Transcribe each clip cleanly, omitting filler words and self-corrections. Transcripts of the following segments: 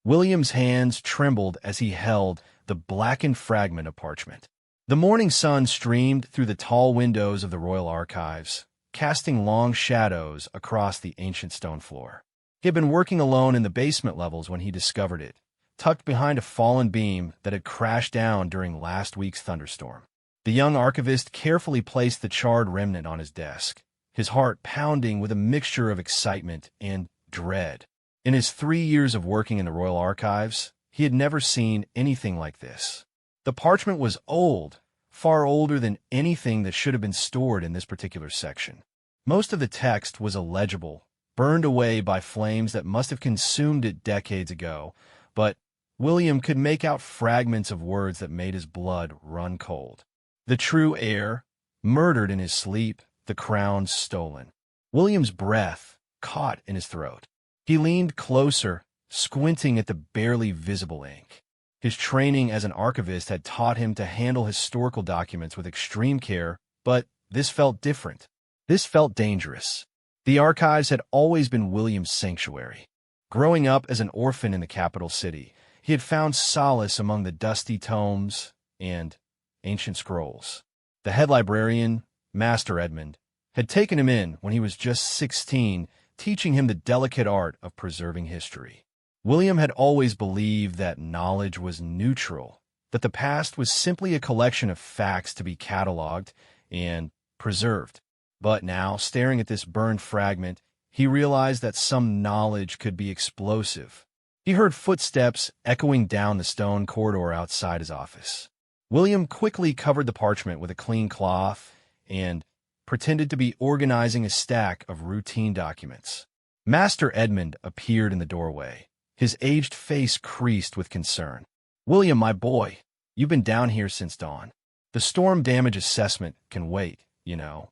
William's hands trembled as he held the blackened fragment of parchment. The morning sun streamed through the tall windows of the royal archives, casting long shadows across the ancient stone floor. He had been working alone in the basement levels when he discovered it, tucked behind a fallen beam that had crashed down during last week's thunderstorm. The young archivist carefully placed the charred remnant on his desk, his heart pounding with a mixture of excitement and dread. In his 3 years of working in the royal archives, he had never seen anything like this. The parchment was old, far older than anything that should have been stored in this particular section. Most of the text was illegible, burned away by flames that must have consumed it decades ago, but William could make out fragments of words that made his blood run cold. The true heir, murdered in his sleep, the crown stolen. William's breath caught in his throat. He leaned closer, squinting at the barely visible ink. His training as an archivist had taught him to handle historical documents with extreme care, but this felt different. This felt dangerous. The archives had always been William's sanctuary. Growing up as an orphan in the capital city, he had found solace among the dusty tomes and ancient scrolls. The head librarian, Master Edmund, had taken him in when he was just 16, teaching him the delicate art of preserving history. William had always believed that knowledge was neutral, that the past was simply a collection of facts to be cataloged and preserved. But now, staring at this burned fragment, he realized that some knowledge could be explosive. He heard footsteps echoing down the stone corridor outside his office. William quickly covered the parchment with a clean cloth and pretended to be organizing a stack of routine documents. Master Edmund appeared in the doorway, his aged face creased with concern. "William, my boy, you've been down here since dawn. The storm damage assessment can wait, you know."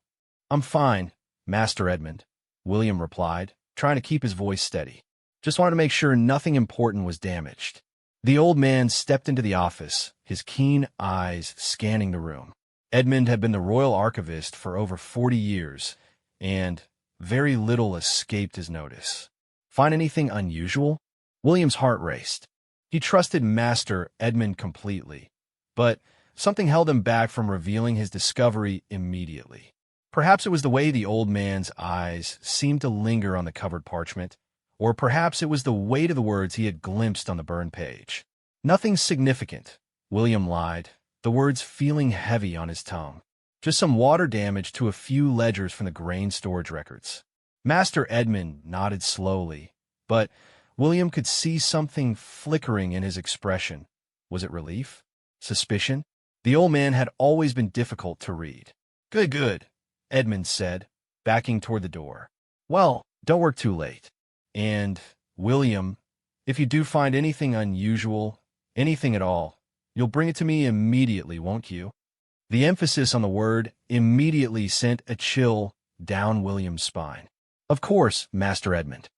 "I'm fine, Master Edmund," William replied, trying to keep his voice steady. "Just wanted to make sure nothing important was damaged." The old man stepped into the office, his keen eyes scanning the room. Edmund had been the royal archivist for over 40 years, and very little escaped his notice. "Find anything unusual?" William's heart raced. He trusted Master Edmund completely, but something held him back from revealing his discovery immediately. Perhaps it was the way the old man's eyes seemed to linger on the covered parchment, or perhaps it was the weight of the words he had glimpsed on the burned page. "Nothing significant," William lied, the words feeling heavy on his tongue. "Just some water damage to a few ledgers from the grain storage records." Master Edmund nodded slowly, but William could see something flickering in his expression. Was it relief? Suspicion? The old man had always been difficult to read. "Good, good," Edmund said, backing toward the door. "Well, don't work too late. And, William, if you do find anything unusual, anything at all, you'll bring it to me immediately, won't you?" The emphasis on the word immediately sent a chill down William's spine. "Of course, Master Edmund."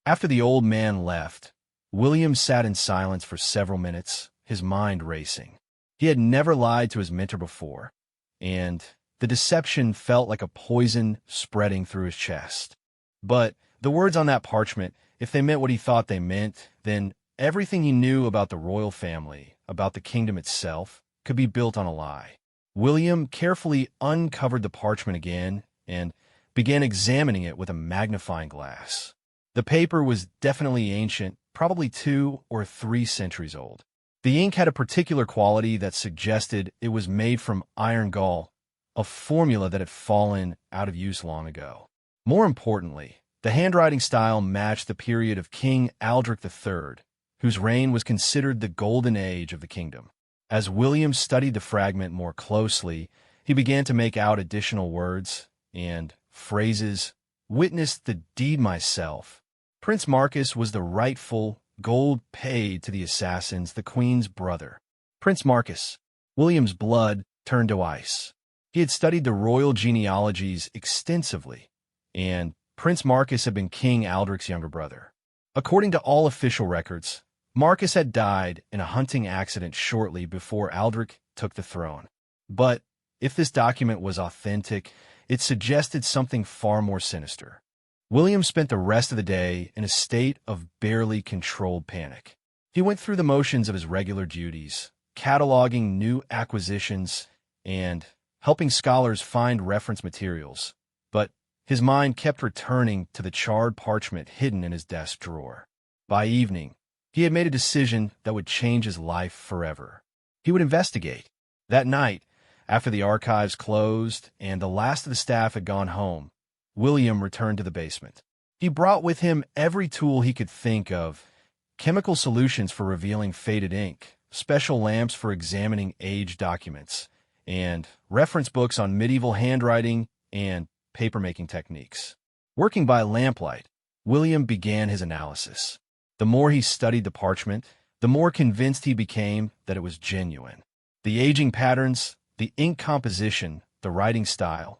After the old man left, William sat in silence for several minutes, his mind racing. He had never lied to his mentor before, and the deception felt like a poison spreading through his chest. But the words on that parchment, if they meant what he thought they meant, then everything he knew about the royal family, about the kingdom itself, could be built on a lie. William carefully uncovered the parchment again and began examining it with a magnifying glass. The paper was definitely ancient, probably 2 or 3 centuries old. The ink had a particular quality that suggested it was made from iron gall, a formula that had fallen out of use long ago. More importantly, the handwriting style matched the period of King Aldrich III, whose reign was considered the golden age of the kingdom. As William studied the fragment more closely, he began to make out additional words and phrases. "Witnessed the deed myself. Prince Marcus was the rightful gold paid to the assassins, the Queen's brother." Prince Marcus. William's blood turned to ice. He had studied the royal genealogies extensively, and Prince Marcus had been King Aldrich's younger brother. According to all official records, Marcus had died in a hunting accident shortly before Aldrich took the throne. But if this document was authentic, it suggested something far more sinister. William spent the rest of the day in a state of barely controlled panic. He went through the motions of his regular duties, cataloging new acquisitions and helping scholars find reference materials, but his mind kept returning to the charred parchment hidden in his desk drawer. By evening, he had made a decision that would change his life forever. He would investigate. That night, after the archives closed and the last of the staff had gone home, William returned to the basement. He brought with him every tool he could think of: chemical solutions for revealing faded ink, special lamps for examining aged documents, and reference books on medieval handwriting and papermaking techniques. Working by lamplight, William began his analysis. The more he studied the parchment, the more convinced he became that it was genuine. The aging patterns, the ink composition, the writing style,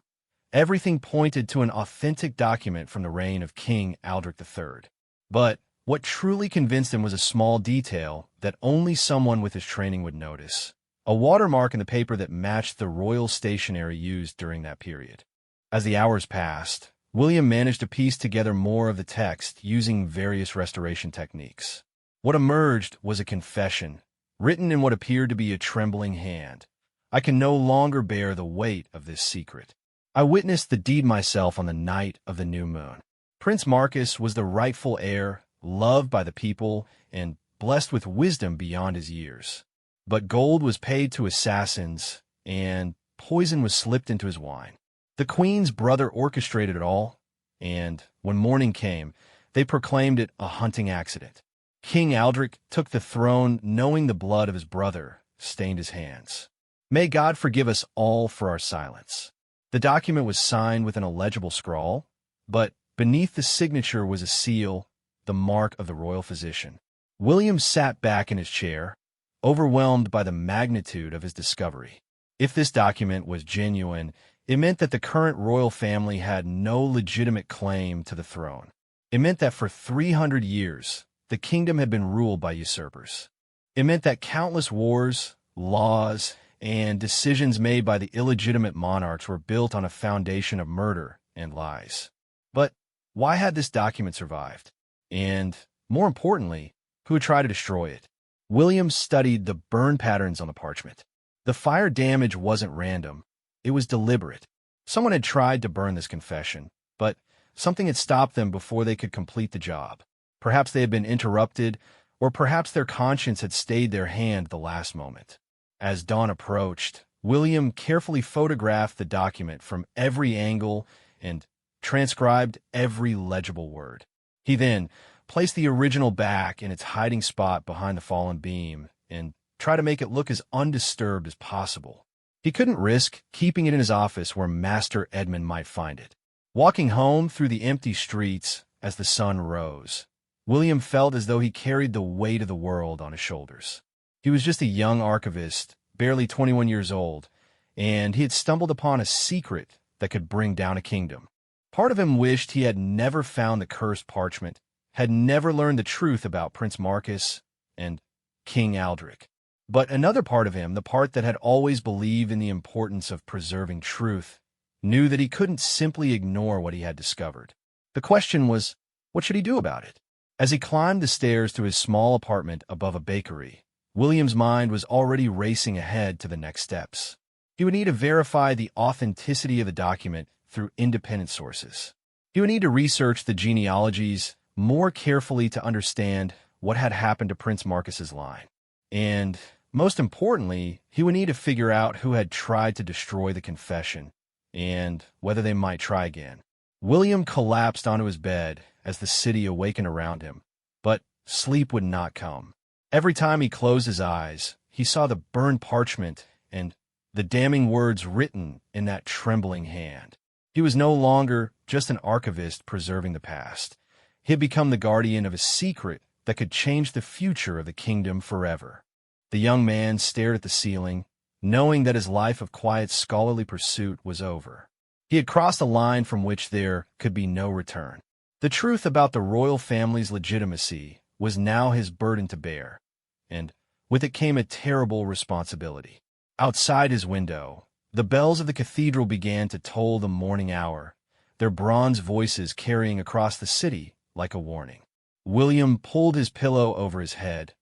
everything pointed to an authentic document from the reign of King Aldrich III. But what truly convinced him was a small detail that only someone with his training would notice: a watermark in the paper that matched the royal stationery used during that period. As the hours passed, William managed to piece together more of the text using various restoration techniques. What emerged was a confession, written in what appeared to be a trembling hand. "I can no longer bear the weight of this secret. I witnessed the deed myself on the night of the new moon. Prince Marcus was the rightful heir, loved by the people, and blessed with wisdom beyond his years. But gold was paid to assassins, and poison was slipped into his wine. The queen's brother orchestrated it all, and when morning came, they proclaimed it a hunting accident. King Aldrich took the throne knowing the blood of his brother stained his hands. May God forgive us all for our silence." The document was signed with an illegible scrawl, but beneath the signature was a seal, the mark of the royal physician. William sat back in his chair, overwhelmed by the magnitude of his discovery. If this document was genuine, it meant that the current royal family had no legitimate claim to the throne. It meant that for 300 years, the kingdom had been ruled by usurpers. It meant that countless wars, laws, and decisions made by the illegitimate monarchs were built on a foundation of murder and lies. But why had this document survived? And, more importantly, who had tried to destroy it? William studied the burn patterns on the parchment. The fire damage wasn't random. It was deliberate. Someone had tried to burn this confession, but something had stopped them before they could complete the job. Perhaps they had been interrupted, or perhaps their conscience had stayed their hand the last moment. As dawn approached, William carefully photographed the document from every angle and transcribed every legible word. He then placed the original back in its hiding spot behind the fallen beam and tried to make it look as undisturbed as possible. He couldn't risk keeping it in his office where Master Edmund might find it. Walking home through the empty streets as the sun rose, William felt as though he carried the weight of the world on his shoulders. He was just a young archivist, barely 21 years old, and he had stumbled upon a secret that could bring down a kingdom. Part of him wished he had never found the cursed parchment, had never learned the truth about Prince Marcus and King Aldrich. But another part of him, the part that had always believed in the importance of preserving truth, knew that he couldn't simply ignore what he had discovered. The question was, what should he do about it? As he climbed the stairs to his small apartment above a bakery, William's mind was already racing ahead to the next steps. He would need to verify the authenticity of the document through independent sources. He would need to research the genealogies more carefully to understand what had happened to Prince Marcus's line. And, most importantly, he would need to figure out who had tried to destroy the confession and whether they might try again. William collapsed onto his bed as the city awakened around him, but sleep would not come. Every time he closed his eyes, he saw the burned parchment and the damning words written in that trembling hand. He was no longer just an archivist preserving the past. He had become the guardian of a secret that could change the future of the kingdom forever. The young man stared at the ceiling, knowing that his life of quiet scholarly pursuit was over. He had crossed a line from which there could be no return. The truth about the royal family's legitimacy was now his burden to bear, and with it came a terrible responsibility. Outside his window, the bells of the cathedral began to toll the morning hour, their bronze voices carrying across the city like a warning. William pulled his pillow over his head,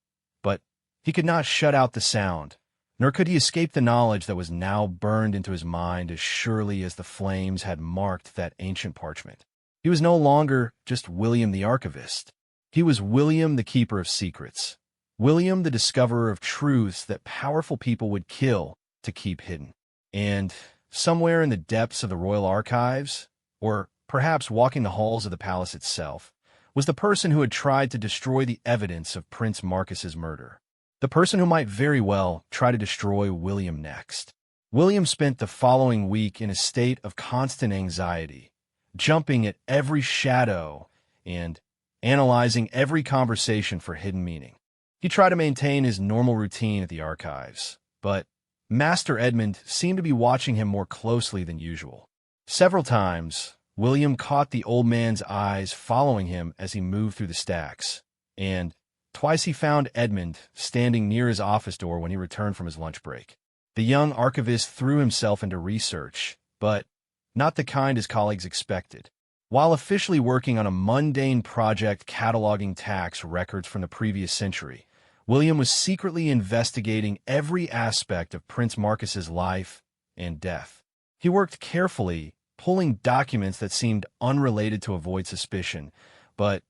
but he could not shut out the sound, nor could he escape the knowledge that was now burned into his mind as surely as the flames had marked that ancient parchment. He was no longer just William the archivist. He was William the keeper of secrets, William the discoverer of truths that powerful people would kill to keep hidden. And somewhere in the depths of the royal archives, or perhaps walking the halls of the palace itself, was the person who had tried to destroy the evidence of Prince Marcus's murder. The person who might very well try to destroy William next. William spent the following week in a state of constant anxiety, jumping at every shadow and analyzing every conversation for hidden meaning. He tried to maintain his normal routine at the archives, but Master Edmund seemed to be watching him more closely than usual. Several times, William caught the old man's eyes following him as he moved through the stacks, and twice he found Edmund standing near his office door when he returned from his lunch break. The young archivist threw himself into research, but not the kind his colleagues expected. While officially working on a mundane project cataloging tax records from the previous century, William was secretly investigating every aspect of Prince Marcus's life and death. He worked carefully, pulling documents that seemed unrelated to avoid suspicion, but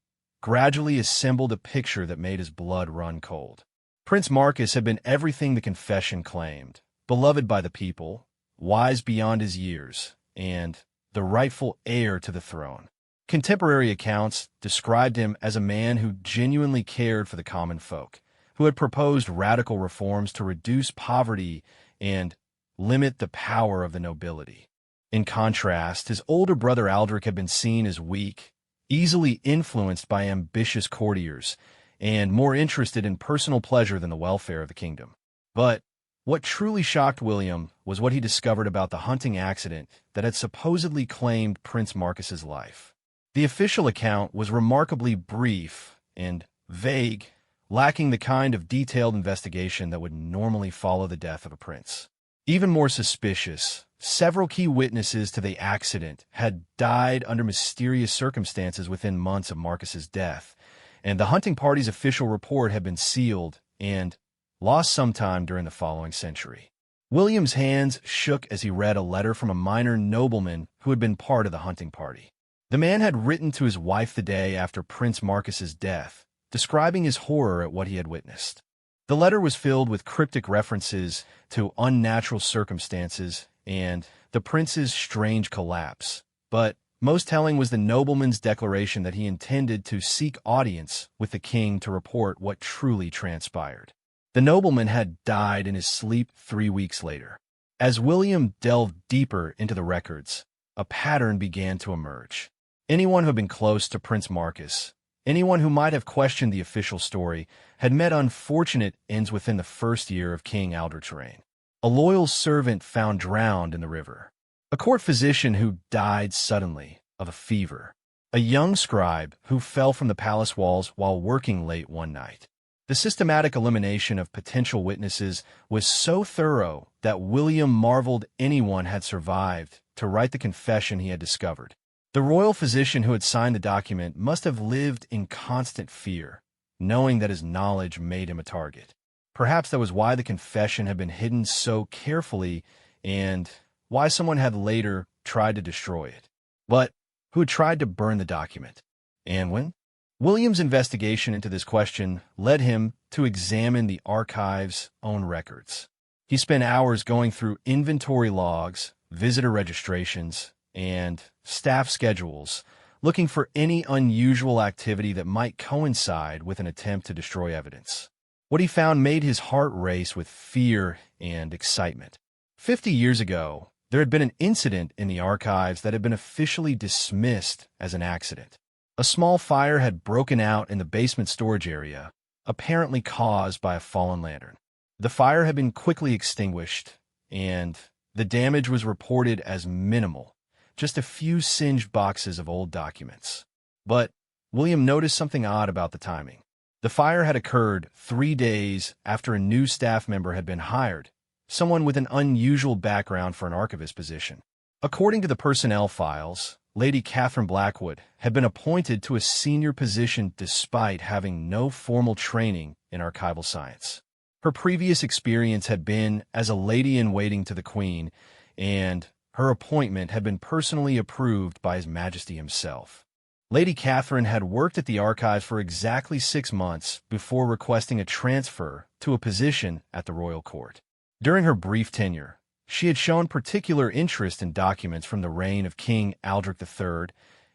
gradually assembled a picture that made his blood run cold. Prince Marcus had been everything the confession claimed: beloved by the people, wise beyond his years, and the rightful heir to the throne. Contemporary accounts described him as a man who genuinely cared for the common folk, who had proposed radical reforms to reduce poverty and limit the power of the nobility. In contrast, his older brother Aldrich had been seen as weak, easily influenced by ambitious courtiers, and more interested in personal pleasure than the welfare of the kingdom. But what truly shocked William was what he discovered about the hunting accident that had supposedly claimed Prince Marcus's life. The official account was remarkably brief and vague, lacking the kind of detailed investigation that would normally follow the death of a prince. Even more suspicious, several key witnesses to the accident had died under mysterious circumstances within months of Marcus's death, and the hunting party's official report had been sealed and lost sometime during the following century. William's hands shook as he read a letter from a minor nobleman who had been part of the hunting party. The man had written to his wife the day after Prince Marcus's death, describing his horror at what he had witnessed. The letter was filled with cryptic references to unnatural circumstances and the prince's strange collapse, but most telling was the nobleman's declaration that he intended to seek audience with the king to report what truly transpired. The nobleman had died in his sleep 3 weeks later. As William delved deeper into the records, a pattern began to emerge. Anyone who had been close to Prince Marcus, anyone who might have questioned the official story, had met unfortunate ends within the first year of King Aldrich's reign. A loyal servant found drowned in the river. A court physician who died suddenly of a fever. A young scribe who fell from the palace walls while working late one night. The systematic elimination of potential witnesses was so thorough that William marveled anyone had survived to write the confession he had discovered. The royal physician who had signed the document must have lived in constant fear, knowing that his knowledge made him a target. Perhaps that was why the confession had been hidden so carefully and why someone had later tried to destroy it, but who had tried to burn the document. And when? William's investigation into this question led him to examine the archive's own records. He spent hours going through inventory logs, visitor registrations, and staff schedules, looking for any unusual activity that might coincide with an attempt to destroy evidence. What he found made his heart race with fear and excitement. 50 years ago, there had been an incident in the archives that had been officially dismissed as an accident. A small fire had broken out in the basement storage area, apparently caused by a fallen lantern. The fire had been quickly extinguished, and the damage was reported as minimal, just a few singed boxes of old documents. But William noticed something odd about the timing. The fire had occurred 3 days after a new staff member had been hired, someone with an unusual background for an archivist position. According to the personnel files, Lady Catherine Blackwood had been appointed to a senior position despite having no formal training in archival science. Her previous experience had been as a lady-in-waiting to the Queen, and her appointment had been personally approved by His Majesty himself. Lady Catherine had worked at the archives for exactly 6 months before requesting a transfer to a position at the royal court. During her brief tenure, she had shown particular interest in documents from the reign of King Aldrich III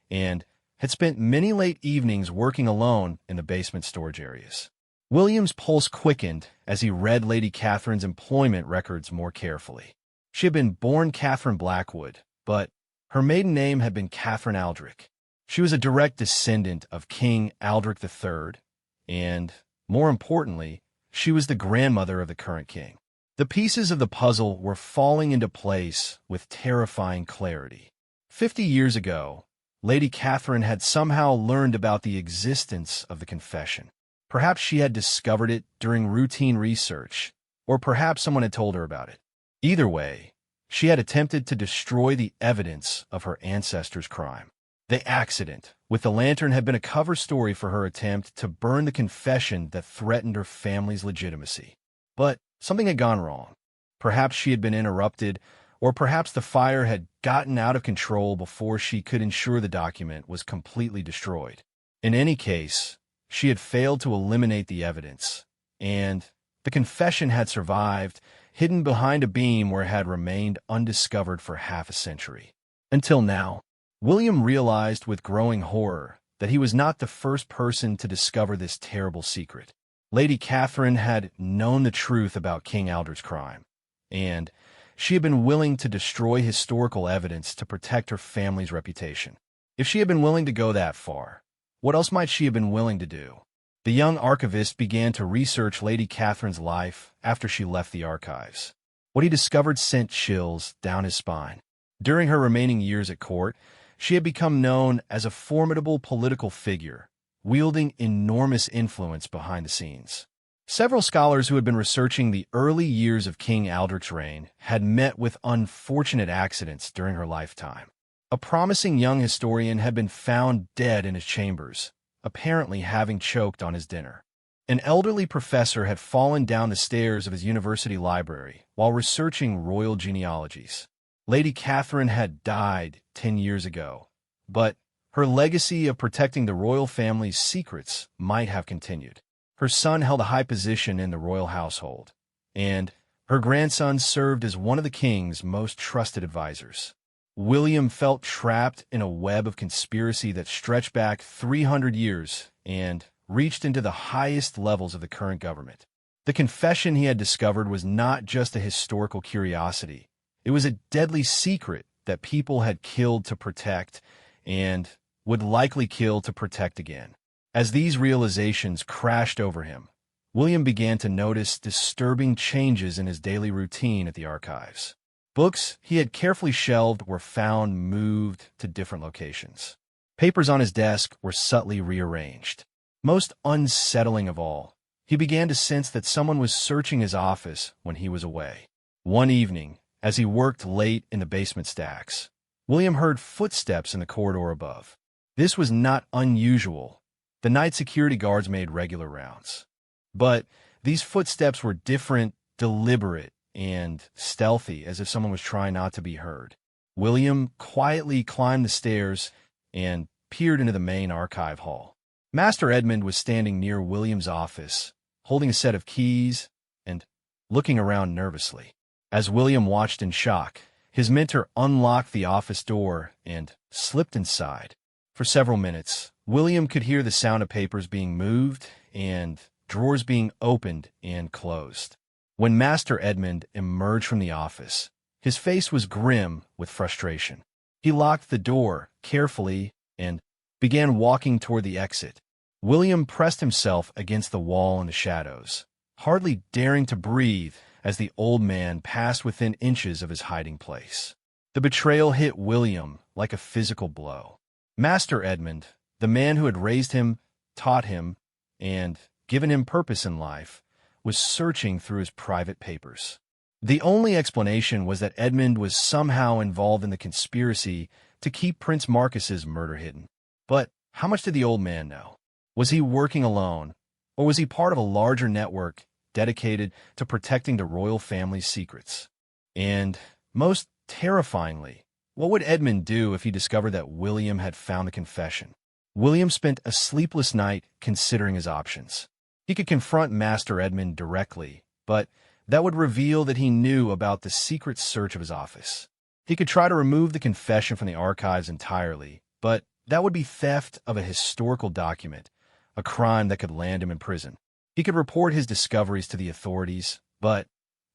and had spent many late evenings working alone in the basement storage areas. William's pulse quickened as he read Lady Catherine's employment records more carefully. She had been born Catherine Blackwood, but her maiden name had been Catherine Aldrich. She was a direct descendant of King Aldrich III, and, more importantly, she was the grandmother of the current king. The pieces of the puzzle were falling into place with terrifying clarity. 50 years ago, Lady Catherine had somehow learned about the existence of the confession. Perhaps she had discovered it during routine research, or perhaps someone had told her about it. Either way, she had attempted to destroy the evidence of her ancestors' crime. The accident with the lantern had been a cover story for her attempt to burn the confession that threatened her family's legitimacy. But something had gone wrong. Perhaps she had been interrupted, or perhaps the fire had gotten out of control before she could ensure the document was completely destroyed. In any case, she had failed to eliminate the evidence, and the confession had survived, hidden behind a beam where it had remained undiscovered for half a century. Until now, William realized with growing horror that he was not the first person to discover this terrible secret. Lady Catherine had known the truth about King Aldrich's crime, and she had been willing to destroy historical evidence to protect her family's reputation. If she had been willing to go that far, what else might she have been willing to do? The young archivist began to research Lady Catherine's life after she left the archives. What he discovered sent chills down his spine. During her remaining years at court, she had become known as a formidable political figure, wielding enormous influence behind the scenes. Several scholars who had been researching the early years of King Aldrich's reign had met with unfortunate accidents during her lifetime. A promising young historian had been found dead in his chambers, apparently having choked on his dinner. An elderly professor had fallen down the stairs of his university library while researching royal genealogies. Lady Catherine had died 10 years ago, but her legacy of protecting the royal family's secrets might have continued. Her son held a high position in the royal household, and her grandson served as one of the king's most trusted advisors. William felt trapped in a web of conspiracy that stretched back 300 years and reached into the highest levels of the current government. The confession he had discovered was not just a historical curiosity. It was a deadly secret that people had killed to protect and would likely kill to protect again. As these realizations crashed over him, William began to notice disturbing changes in his daily routine at the archives. Books he had carefully shelved were found moved to different locations. Papers on his desk were subtly rearranged. Most unsettling of all, he began to sense that someone was searching his office when he was away. One evening, as he worked late in the basement stacks, William heard footsteps in the corridor above. This was not unusual. The night security guards made regular rounds. But these footsteps were different, deliberate, and stealthy, as if someone was trying not to be heard. William quietly climbed the stairs and peered into the main archive hall. Master Edmund was standing near William's office, holding a set of keys and looking around nervously. As William watched in shock, his mentor unlocked the office door and slipped inside. For several minutes, William could hear the sound of papers being moved and drawers being opened and closed. When Master Edmund emerged from the office, his face was grim with frustration. He locked the door carefully and began walking toward the exit. William pressed himself against the wall in the shadows, hardly daring to breathe as the old man passed within inches of his hiding place. The betrayal hit William like a physical blow. Master Edmund, the man who had raised him, taught him, and given him purpose in life, was searching through his private papers. The only explanation was that Edmund was somehow involved in the conspiracy to keep Prince Marcus's murder hidden. But how much did the old man know? Was he working alone, Or was he part of a larger network dedicated to protecting the royal family's secrets? And, most terrifyingly, what would Edmund do if he discovered that William had found the confession? William spent a sleepless night considering his options. He could confront Master Edmund directly, but that would reveal that he knew about the secret search of his office. He could try to remove the confession from the archives entirely, but that would be theft of a historical document, a crime that could land him in prison. He could report his discoveries to the authorities, but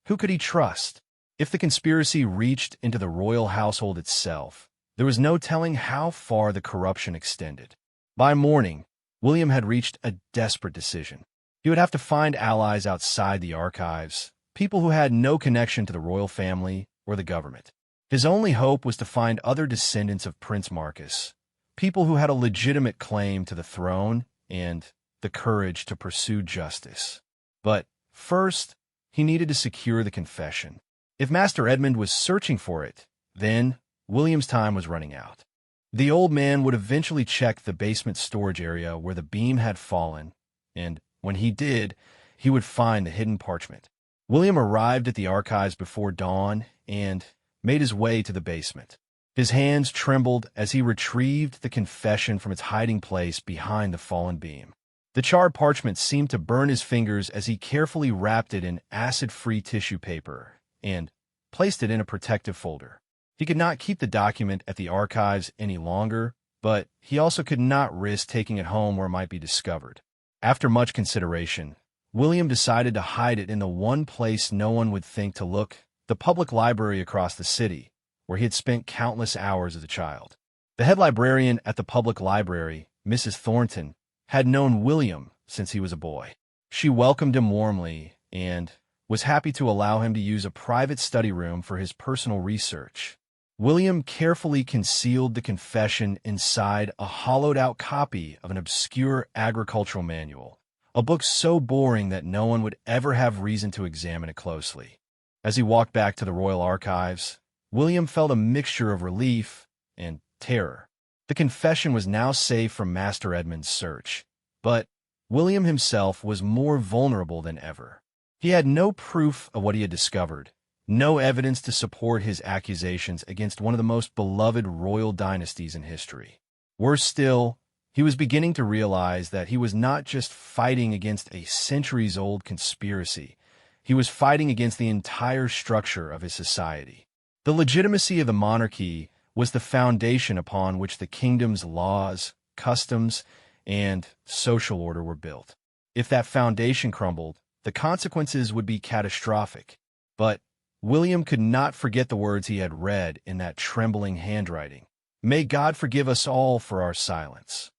who could he trust? If the conspiracy reached into the royal household itself, there was no telling how far the corruption extended. By morning, William had reached a desperate decision. He would have to find allies outside the archives, people who had no connection to the royal family or the government. His only hope was to find other descendants of Prince Marcus, people who had a legitimate claim to the throne and the courage to pursue justice. But first, he needed to secure the confession. If Master Edmund was searching for it, then William's time was running out. The old man would eventually check the basement storage area where the beam had fallen, and when he did, he would find the hidden parchment. William arrived at the archives before dawn and made his way to the basement. His hands trembled as he retrieved the confession from its hiding place behind the fallen beam. The charred parchment seemed to burn his fingers as he carefully wrapped it in acid-free tissue paper and placed it in a protective folder. He could not keep the document at the archives any longer, but he also could not risk taking it home where it might be discovered. After much consideration, William decided to hide it in the one place no one would think to look, the public library across the city, where he had spent countless hours as a child. The head librarian at the public library, Mrs. Thornton, had known William since he was a boy. She welcomed him warmly and was happy to allow him to use a private study room for his personal research. William carefully concealed the confession inside a hollowed-out copy of an obscure agricultural manual, a book so boring that no one would ever have reason to examine it closely. As he walked back to the royal archives, William felt a mixture of relief and terror. The confession was now safe from Master Edmund's search, but William himself was more vulnerable than ever. He had no proof of what he had discovered, no evidence to support his accusations against one of the most beloved royal dynasties in history. Worse still, he was beginning to realize that he was not just fighting against a centuries-old conspiracy, he was fighting against the entire structure of his society. The legitimacy of the monarchy was the foundation upon which the kingdom's laws, customs, and social order were built. If that foundation crumbled, the consequences would be catastrophic. But William could not forget the words he had read in that trembling handwriting. "May God forgive us all for our silence."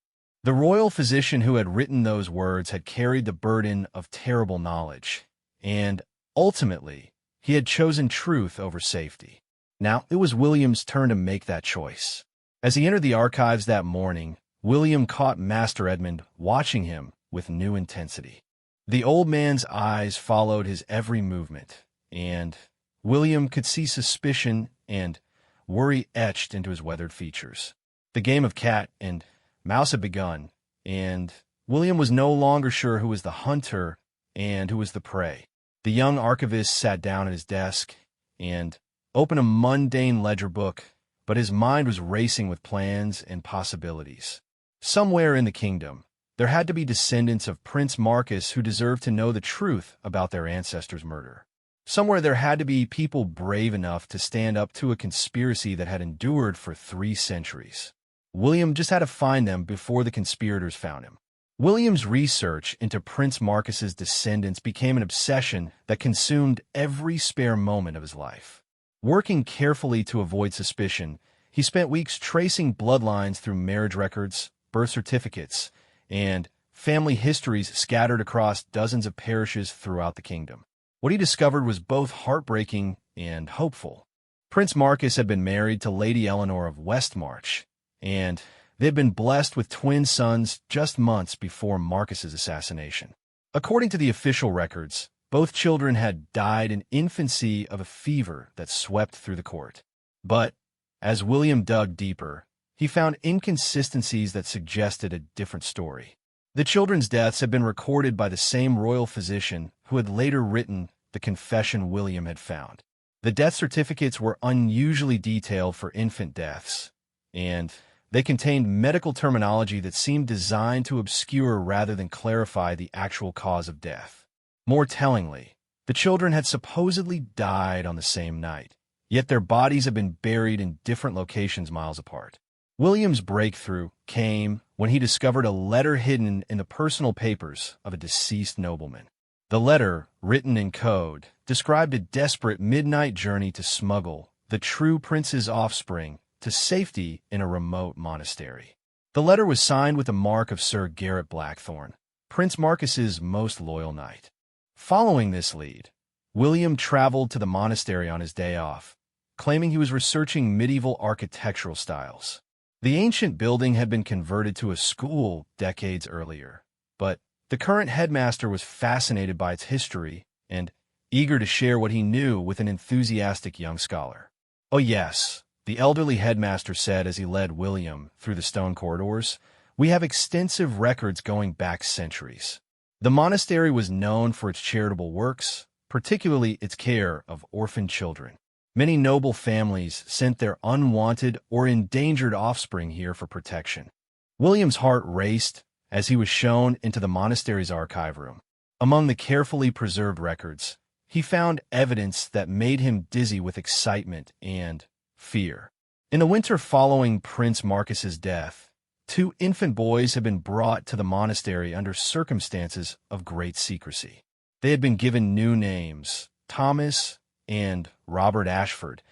The royal physician who had written those words had carried the burden of terrible knowledge, and ultimately, he had chosen truth over safety. Now, it was William's turn to make that choice. As he entered the archives that morning, William caught Master Edmund watching him with new intensity. The old man's eyes followed his every movement, and William could see suspicion and worry etched into his weathered features. The game of cat and mouse had begun, and William was no longer sure who was the hunter and who was the prey. The young archivist sat down at his desk and opened a mundane ledger book, but his mind was racing with plans and possibilities. Somewhere in the kingdom, there had to be descendants of Prince Marcus who deserved to know the truth about their ancestors' murder. Somewhere there had to be people brave enough to stand up to a conspiracy that had endured for 3 centuries. William just had to find them before the conspirators found him. William's research into Prince Marcus's descendants became an obsession that consumed every spare moment of his life. Working carefully to avoid suspicion, he spent weeks tracing bloodlines through marriage records, birth certificates, and family histories scattered across dozens of parishes throughout the kingdom. What he discovered was both heartbreaking and hopeful. Prince Marcus had been married to Lady Eleanor of Westmarch, and they had been blessed with twin sons just months before Marcus's assassination. According to the official records, both children had died in infancy of a fever that swept through the court. But as William dug deeper, he found inconsistencies that suggested a different story. The children's deaths had been recorded by the same royal physician who had later written the confession William had found. The death certificates were unusually detailed for infant deaths, and they contained medical terminology that seemed designed to obscure rather than clarify the actual cause of death. More tellingly, the children had supposedly died on the same night, yet their bodies had been buried in different locations miles apart. William's breakthrough came when he discovered a letter hidden in the personal papers of a deceased nobleman. The letter, written in code, described a desperate midnight journey to smuggle the true prince's offspring to safety in a remote monastery. The letter was signed with the mark of Sir Garrett Blackthorne, Prince Marcus's most loyal knight. Following this lead, William traveled to the monastery on his day off, claiming he was researching medieval architectural styles. The ancient building had been converted to a school decades earlier, but the current headmaster was fascinated by its history and eager to share what he knew with an enthusiastic young scholar. "Oh yes," the elderly headmaster said as he led William through the stone corridors, "we have extensive records going back centuries." The monastery was known for its charitable works, particularly its care of orphan children. Many noble families sent their unwanted or endangered offspring here for protection. William's heart raced as he was shown into the monastery's archive room. Among the carefully preserved records, he found evidence that made him dizzy with excitement and fear. In the winter following Prince Marcus's death, 2 infant boys had been brought to the monastery under circumstances of great secrecy. They had been given new names, Thomas and Robert Ashford,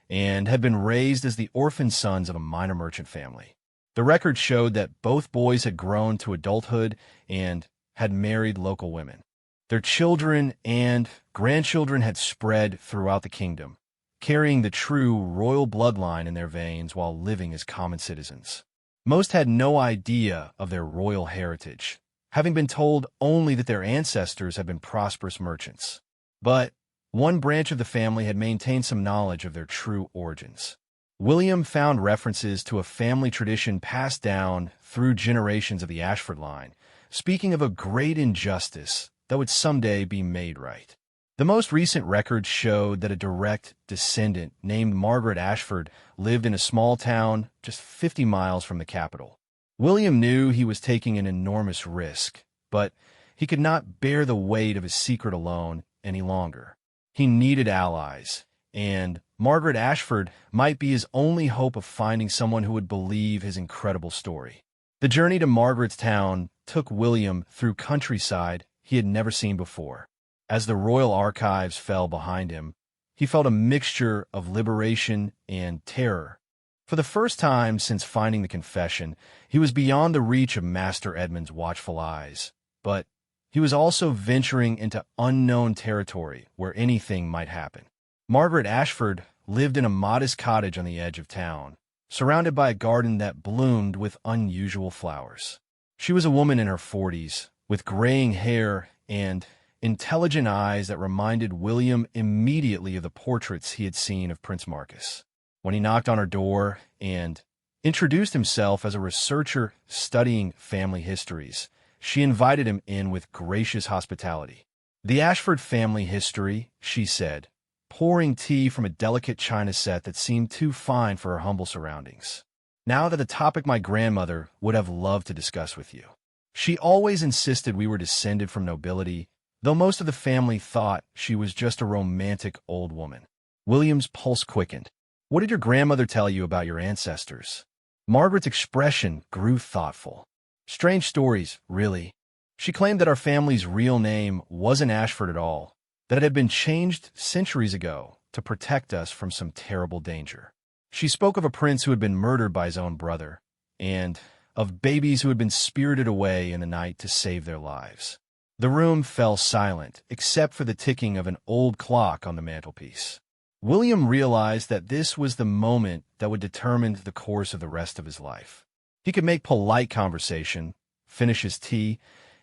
and had been raised as the orphan sons of a minor merchant family. The record showed that both boys had grown to adulthood and had married local women. Their children and grandchildren had spread throughout the kingdom, carrying the true royal bloodline in their veins while living as common citizens. Most had no idea of their royal heritage, having been told only that their ancestors had been prosperous merchants. But one branch of the family had maintained some knowledge of their true origins. William found references to a family tradition passed down through generations of the Ashford line, speaking of a great injustice that would someday be made right. The most recent records showed that a direct descendant named Margaret Ashford lived in a small town just 50 miles from the capital. William knew he was taking an enormous risk, but he could not bear the weight of his secret alone any longer. He needed allies, and Margaret Ashford might be his only hope of finding someone who would believe his incredible story. The journey to Margaret's town took William through countryside he had never seen before. As the royal archives fell behind him, he felt a mixture of liberation and terror. For the first time since finding the confession, he was beyond the reach of Master Edmund's watchful eyes, but he was also venturing into unknown territory where anything might happen. Margaret Ashford lived in a modest cottage on the edge of town, surrounded by a garden that bloomed with unusual flowers. She was a woman in her 40s, with graying hair and intelligent eyes that reminded William immediately of the portraits he had seen of Prince Marcus. When he knocked on her door and introduced himself as a researcher studying family histories, she invited him in with gracious hospitality. "The Ashford family history," she said, pouring tea from a delicate china set that seemed too fine for her humble surroundings. "Now that the topic my grandmother would have loved to discuss with you. She always insisted we were descended from nobility, though most of the family thought she was just a romantic old woman." William's pulse quickened. "What did your grandmother tell you about your ancestors?" Margaret's expression grew thoughtful. "Strange stories, really. She claimed that our family's real name wasn't Ashford at all, that it had been changed centuries ago to protect us from some terrible danger. She spoke of a prince who had been murdered by his own brother, and of babies who had been spirited away in the night to save their lives." The room fell silent, except for the ticking of an old clock on the mantelpiece. William realized that this was the moment that would determine the course of the rest of his life. He could make polite conversation, finish his tea,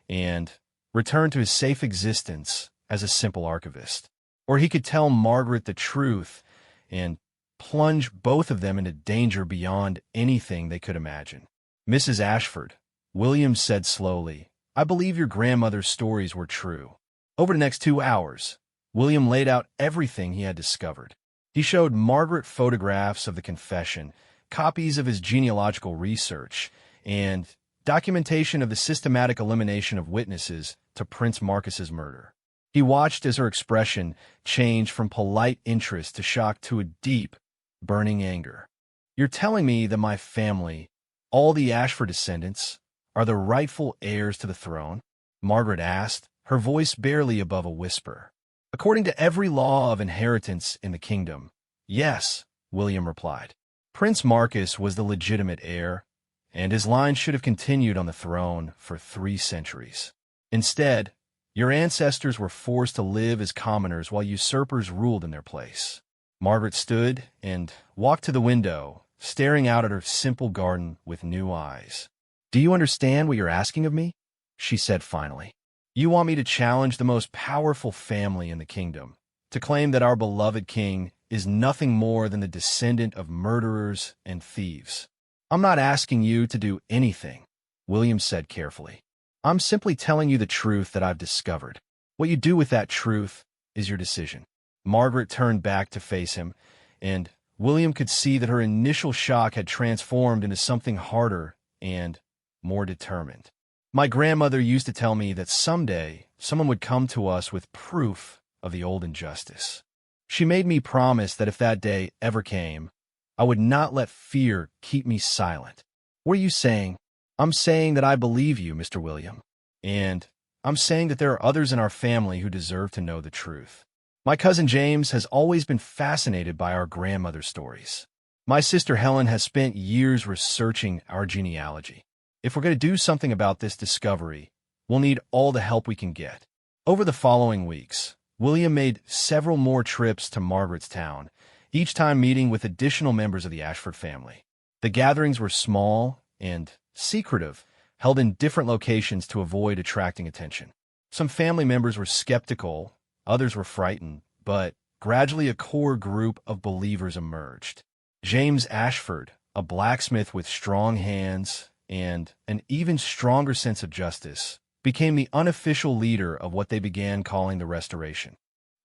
and return to his safe existence as a simple archivist. Or he could tell Margaret the truth and plunge both of them into danger beyond anything they could imagine. "Mrs. Ashford," William said slowly, I believe your grandmother's stories were true." Over the next 2 hours, William laid out everything he had discovered. He showed Margaret photographs of the confession, copies of his genealogical research, and documentation of the systematic elimination of witnesses to Prince Marcus's murder. He watched as her expression changed from polite interest to shock to a deep, burning anger. "You're telling me that my family, all the Ashford descendants, are the rightful heirs to the throne?" Margaret asked, her voice barely above a whisper. "According to every law of inheritance in the kingdom, yes," William replied. "Prince Marcus was the legitimate heir, and his line should have continued on the throne for 3 centuries. Instead, your ancestors were forced to live as commoners while usurpers ruled in their place." Margaret stood and walked to the window, staring out at her simple garden with new eyes. "Do you understand what you're asking of me?" she said finally. "You want me to challenge the most powerful family in the kingdom, to claim that our beloved king is nothing more than the descendant of murderers and thieves." "I'm not asking you to do anything," William said carefully. "I'm simply telling you the truth that I've discovered. What you do with that truth is your decision." Margaret turned back to face him, and William could see that her initial shock had transformed into something harder and more determined. "My grandmother used to tell me that someday someone would come to us with proof of the old injustice. She made me promise that if that day ever came, I would not let fear keep me silent." "What are you saying?" "I'm saying that I believe you, Mr. William. And I'm saying that there are others in our family who deserve to know the truth. My cousin James has always been fascinated by our grandmother's stories. My sister Helen has spent years researching our genealogy. If we're going to do something about this discovery, we'll need all the help we can get." Over the following weeks, William made several more trips to Margaret's town, each time meeting with additional members of the Ashford family. The gatherings were small and secretive, held in different locations to avoid attracting attention. Some family members were skeptical, others were frightened, but gradually a core group of believers emerged. James Ashford, a blacksmith with strong hands and an even stronger sense of justice, became the unofficial leader of what they began calling the Restoration.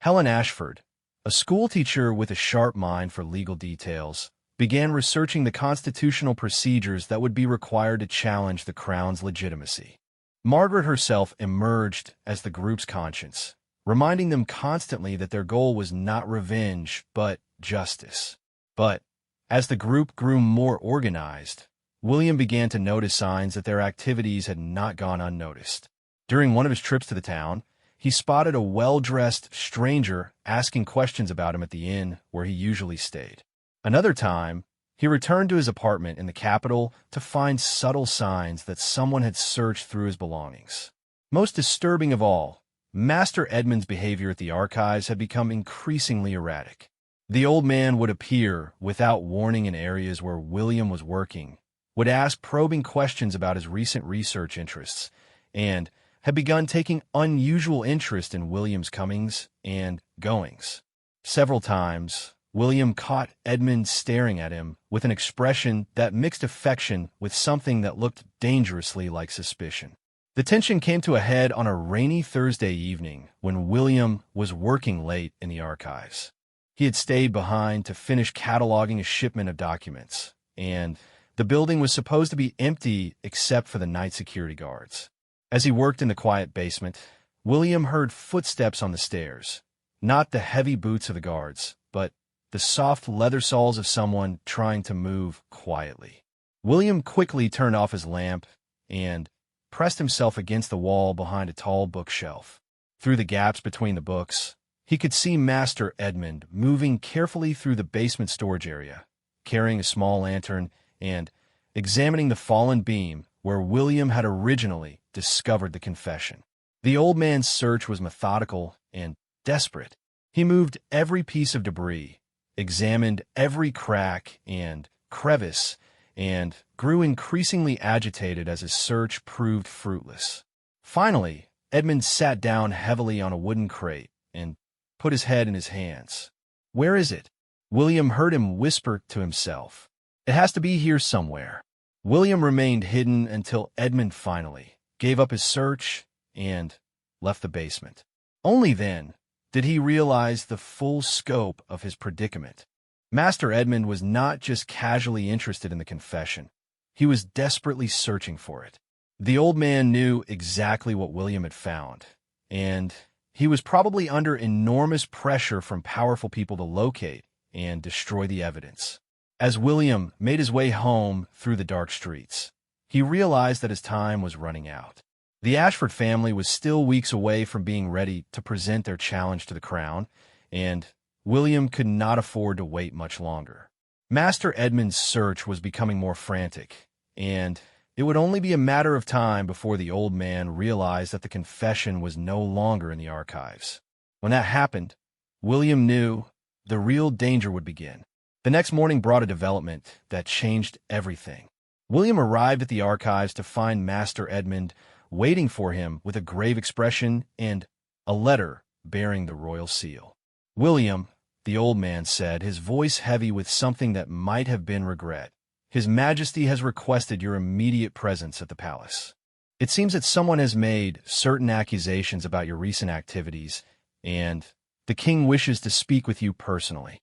Helen Ashford, a schoolteacher with a sharp mind for legal details, began researching the constitutional procedures that would be required to challenge the crown's legitimacy. Margaret herself emerged as the group's conscience, reminding them constantly that their goal was not revenge, but justice. But as the group grew more organized, William began to notice signs that their activities had not gone unnoticed. During one of his trips to the town, he spotted a well-dressed stranger asking questions about him at the inn where he usually stayed. Another time, he returned to his apartment in the capital to find subtle signs that someone had searched through his belongings. Most disturbing of all, Master Edmund's behavior at the archives had become increasingly erratic. The old man would appear without warning in areas where William was working, would ask probing questions about his recent research interests, and had begun taking unusual interest in William's comings and goings. Several times, William caught Edmund staring at him with an expression that mixed affection with something that looked dangerously like suspicion. The tension came to a head on a rainy Thursday evening when William was working late in the archives. He had stayed behind to finish cataloging a shipment of documents, and the building was supposed to be empty except for the night security guards. As he worked in the quiet basement, William heard footsteps on the stairs, not the heavy boots of the guards, but the soft leather soles of someone trying to move quietly. William quickly turned off his lamp and pressed himself against the wall behind a tall bookshelf. Through the gaps between the books, he could see Master Edmund moving carefully through the basement storage area, carrying a small lantern and examining the fallen beam where William had originally discovered the confession. The old man's search was methodical and desperate. He moved every piece of debris, examined every crack and crevice, and grew increasingly agitated as his search proved fruitless. Finally, Edmund sat down heavily on a wooden crate and put his head in his hands. "Where is it?" William heard him whisper to himself. "It has to be here somewhere." William remained hidden until Edmund finally, gave up his search, and left the basement. Only then did he realize the full scope of his predicament. Master Edmund was not just casually interested in the confession. He was desperately searching for it. The old man knew exactly what William had found, and he was probably under enormous pressure from powerful people to locate and destroy the evidence. As William made his way home through the dark streets, he realized that his time was running out. The Ashford family was still weeks away from being ready to present their challenge to the crown, and William could not afford to wait much longer. Master Edmund's search was becoming more frantic, and it would only be a matter of time before the old man realized that the confession was no longer in the archives. When that happened, William knew the real danger would begin. The next morning brought a development that changed everything. William arrived at the archives to find Master Edmund waiting for him with a grave expression and a letter bearing the royal seal. "William," the old man said, his voice heavy with something that might have been regret, "His Majesty has requested your immediate presence at the palace. It seems that someone has made certain accusations about your recent activities, and the king wishes to speak with you personally."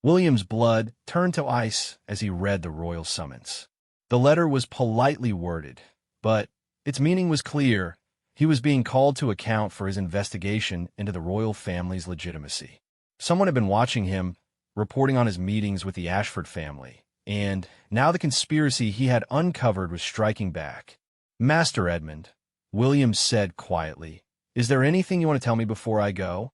William's blood turned to ice as he read the royal summons. The letter was politely worded, but its meaning was clear. He was being called to account for his investigation into the royal family's legitimacy. Someone had been watching him, reporting on his meetings with the Ashford family, and now the conspiracy he had uncovered was striking back. "Master Edmund," William said quietly, "is there anything you want to tell me before I go?"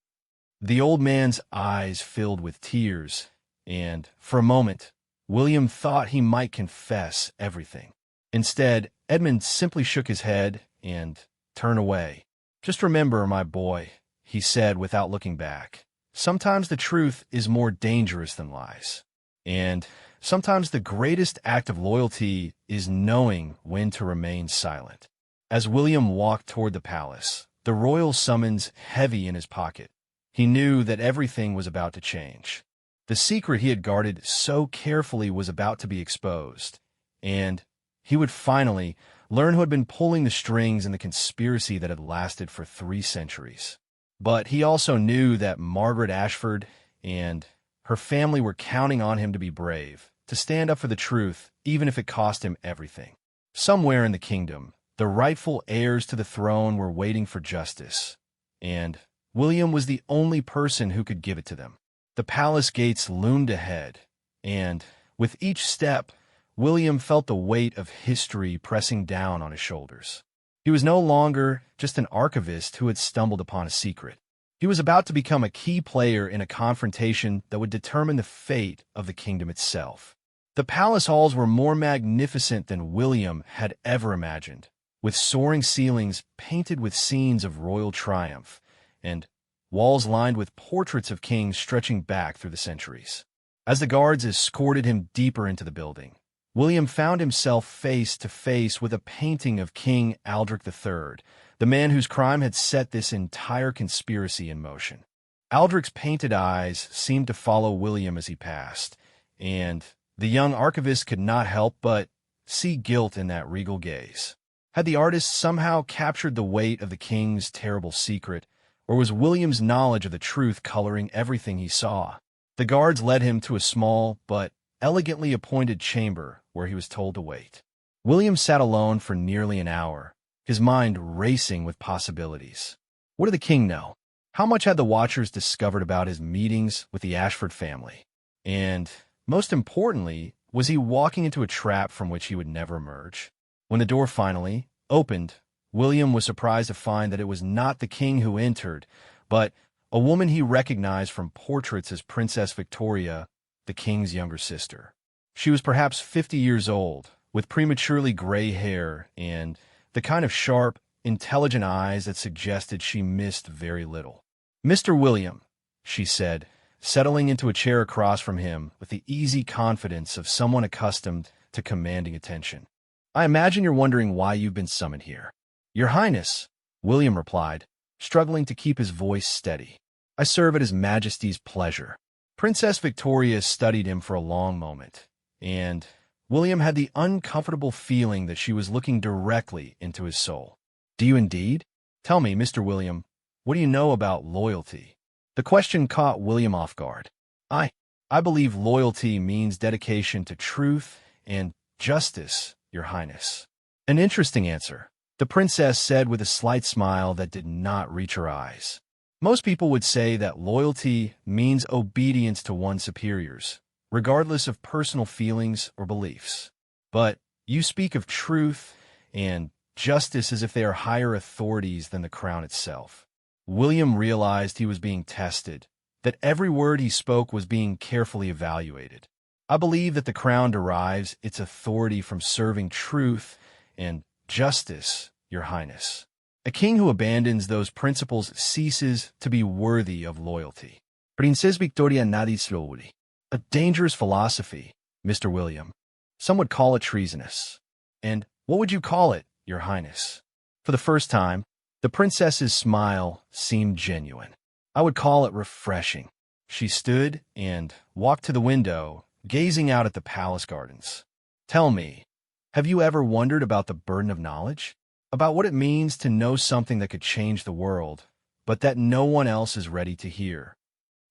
The old man's eyes filled with tears, and for a moment, William thought he might confess everything. Instead, Edmund simply shook his head and turned away. "Just remember, my boy," he said without looking back, "sometimes the truth is more dangerous than lies. And sometimes the greatest act of loyalty is knowing when to remain silent." As William walked toward the palace, the royal summons heavy in his pocket, he knew that everything was about to change. The secret he had guarded so carefully was about to be exposed, and he would finally learn who had been pulling the strings in the conspiracy that had lasted for 3 centuries. But he also knew that Margaret Ashford and her family were counting on him to be brave, to stand up for the truth, even if it cost him everything. Somewhere in the kingdom, the rightful heirs to the throne were waiting for justice, and William was the only person who could give it to them. The palace gates loomed ahead, and with each step, William felt the weight of history pressing down on his shoulders. He was no longer just an archivist who had stumbled upon a secret. He was about to become a key player in a confrontation that would determine the fate of the kingdom itself. The palace halls were more magnificent than William had ever imagined, with soaring ceilings painted with scenes of royal triumph, and walls lined with portraits of kings stretching back through the centuries. As the guards escorted him deeper into the building, William found himself face to face with a painting of King Aldrich III, the man whose crime had set this entire conspiracy in motion. Aldrich's painted eyes seemed to follow William as he passed, and the young archivist could not help but see guilt in that regal gaze. Had the artist somehow captured the weight of the king's terrible secret, or was William's knowledge of the truth coloring everything he saw? The guards led him to a small but elegantly appointed chamber where he was told to wait. William sat alone for nearly an hour, his mind racing with possibilities. What did the king know? How much had the watchers discovered about his meetings with the Ashford family? And, most importantly, was he walking into a trap from which he would never emerge? When the door finally opened, William was surprised to find that it was not the king who entered, but a woman he recognized from portraits as Princess Victoria, the king's younger sister. She was perhaps 50 years old, with prematurely gray hair and the kind of sharp, intelligent eyes that suggested she missed very little. "Mr. William," she said, settling into a chair across from him with the easy confidence of someone accustomed to commanding attention. "I imagine you're wondering why you've been summoned here." "Your Highness," William replied, struggling to keep his voice steady, "I serve at His Majesty's pleasure." Princess Victoria studied him for a long moment, and William had the uncomfortable feeling that she was looking directly into his soul. Do you indeed? Tell me, Mr. William, what do you know about loyalty? The question caught William off guard. I, I believe loyalty means dedication to truth and justice, Your Highness. An interesting answer, the princess said with a slight smile that did not reach her eyes. Most people would say that loyalty means obedience to one's superiors, regardless of personal feelings or beliefs. But you speak of truth and justice as if they are higher authorities than the crown itself. William realized he was being tested, that every word he spoke was being carefully evaluated. I believe that the crown derives its authority from serving truth and justice, Your Highness. A king who abandons those principles ceases to be worthy of loyalty. Princess Victoria nadie slowly. A dangerous philosophy, Mr. William. Some would call it treasonous. And what would you call it, Your Highness? For the first time, the princess's smile seemed genuine. I would call it refreshing. She stood and walked to the window, gazing out at the palace gardens. Tell me, have you ever wondered about the burden of knowledge? About what it means to know something that could change the world, but that no one else is ready to hear?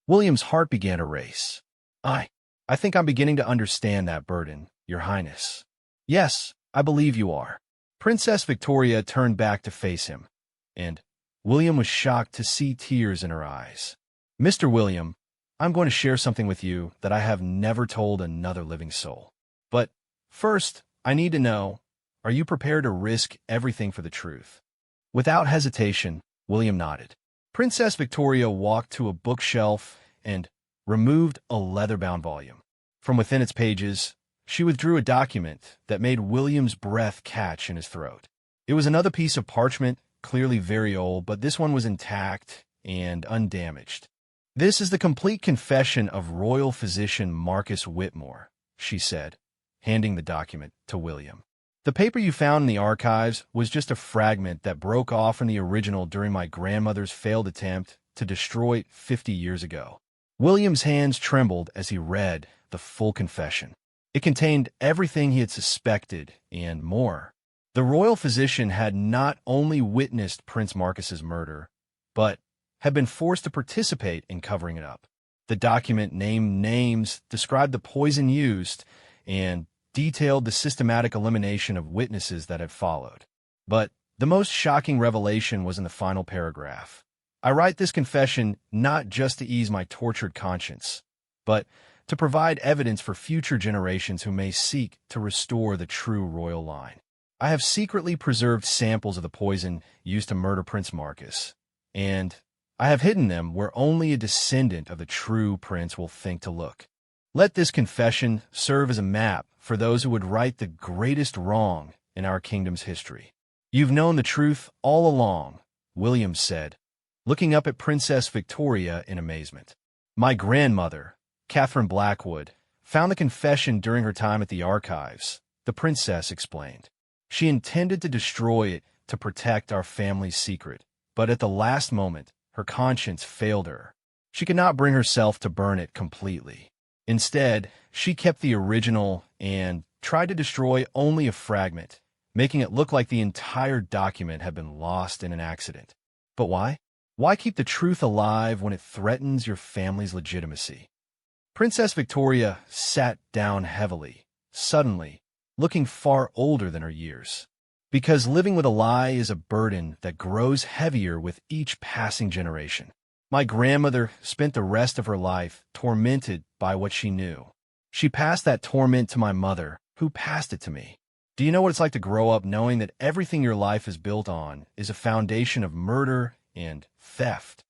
William's heart began to race. I think I'm beginning to understand that burden, Your Highness. Yes, I believe you are. Princess Victoria turned back to face him, and William was shocked to see tears in her eyes. Mr. William, I'm going to share something with you that I have never told another living soul. But first, I need to know, are you prepared to risk everything for the truth? Without hesitation, William nodded. Princess Victoria walked to a bookshelf and removed a leather-bound volume. From within its pages, she withdrew a document that made William's breath catch in his throat. It was another piece of parchment, clearly very old, but this one was intact and undamaged. This is the complete confession of royal physician Marcus Whitmore, she said, handing the document to William. The paper you found in the archives was just a fragment that broke off from the original during my grandmother's failed attempt to destroy it 50 years ago. William's hands trembled as he read the full confession. It contained everything he had suspected and more. The royal physician had not only witnessed Prince Marcus's murder, but had been forced to participate in covering it up. The document named names, described the poison used, and detailed the systematic elimination of witnesses that had followed. But the most shocking revelation was in the final paragraph. I write this confession not just to ease my tortured conscience, but to provide evidence for future generations who may seek to restore the true royal line. I have secretly preserved samples of the poison used to murder Prince Marcus, and I have hidden them where only a descendant of the true prince will think to look. Let this confession serve as a map for those who would right the greatest wrong in our kingdom's history. You've known the truth all along, William said, looking up at Princess Victoria in amazement. My grandmother, Catherine Blackwood, found the confession during her time at the archives, the princess explained. She intended to destroy it to protect our family's secret, but at the last moment, her conscience failed her. She could not bring herself to burn it completely. Instead, she kept the original and tried to destroy only a fragment, making it look like the entire document had been lost in an accident. But why? Why keep the truth alive when it threatens your family's legitimacy? Princess Victoria sat down heavily, suddenly, looking far older than her years. Because living with a lie is a burden that grows heavier with each passing generation. My grandmother spent the rest of her life tormented by what she knew. She passed that torment to my mother, who passed it to me. Do you know what it's like to grow up knowing that everything your life is built on is a foundation of murder and theft?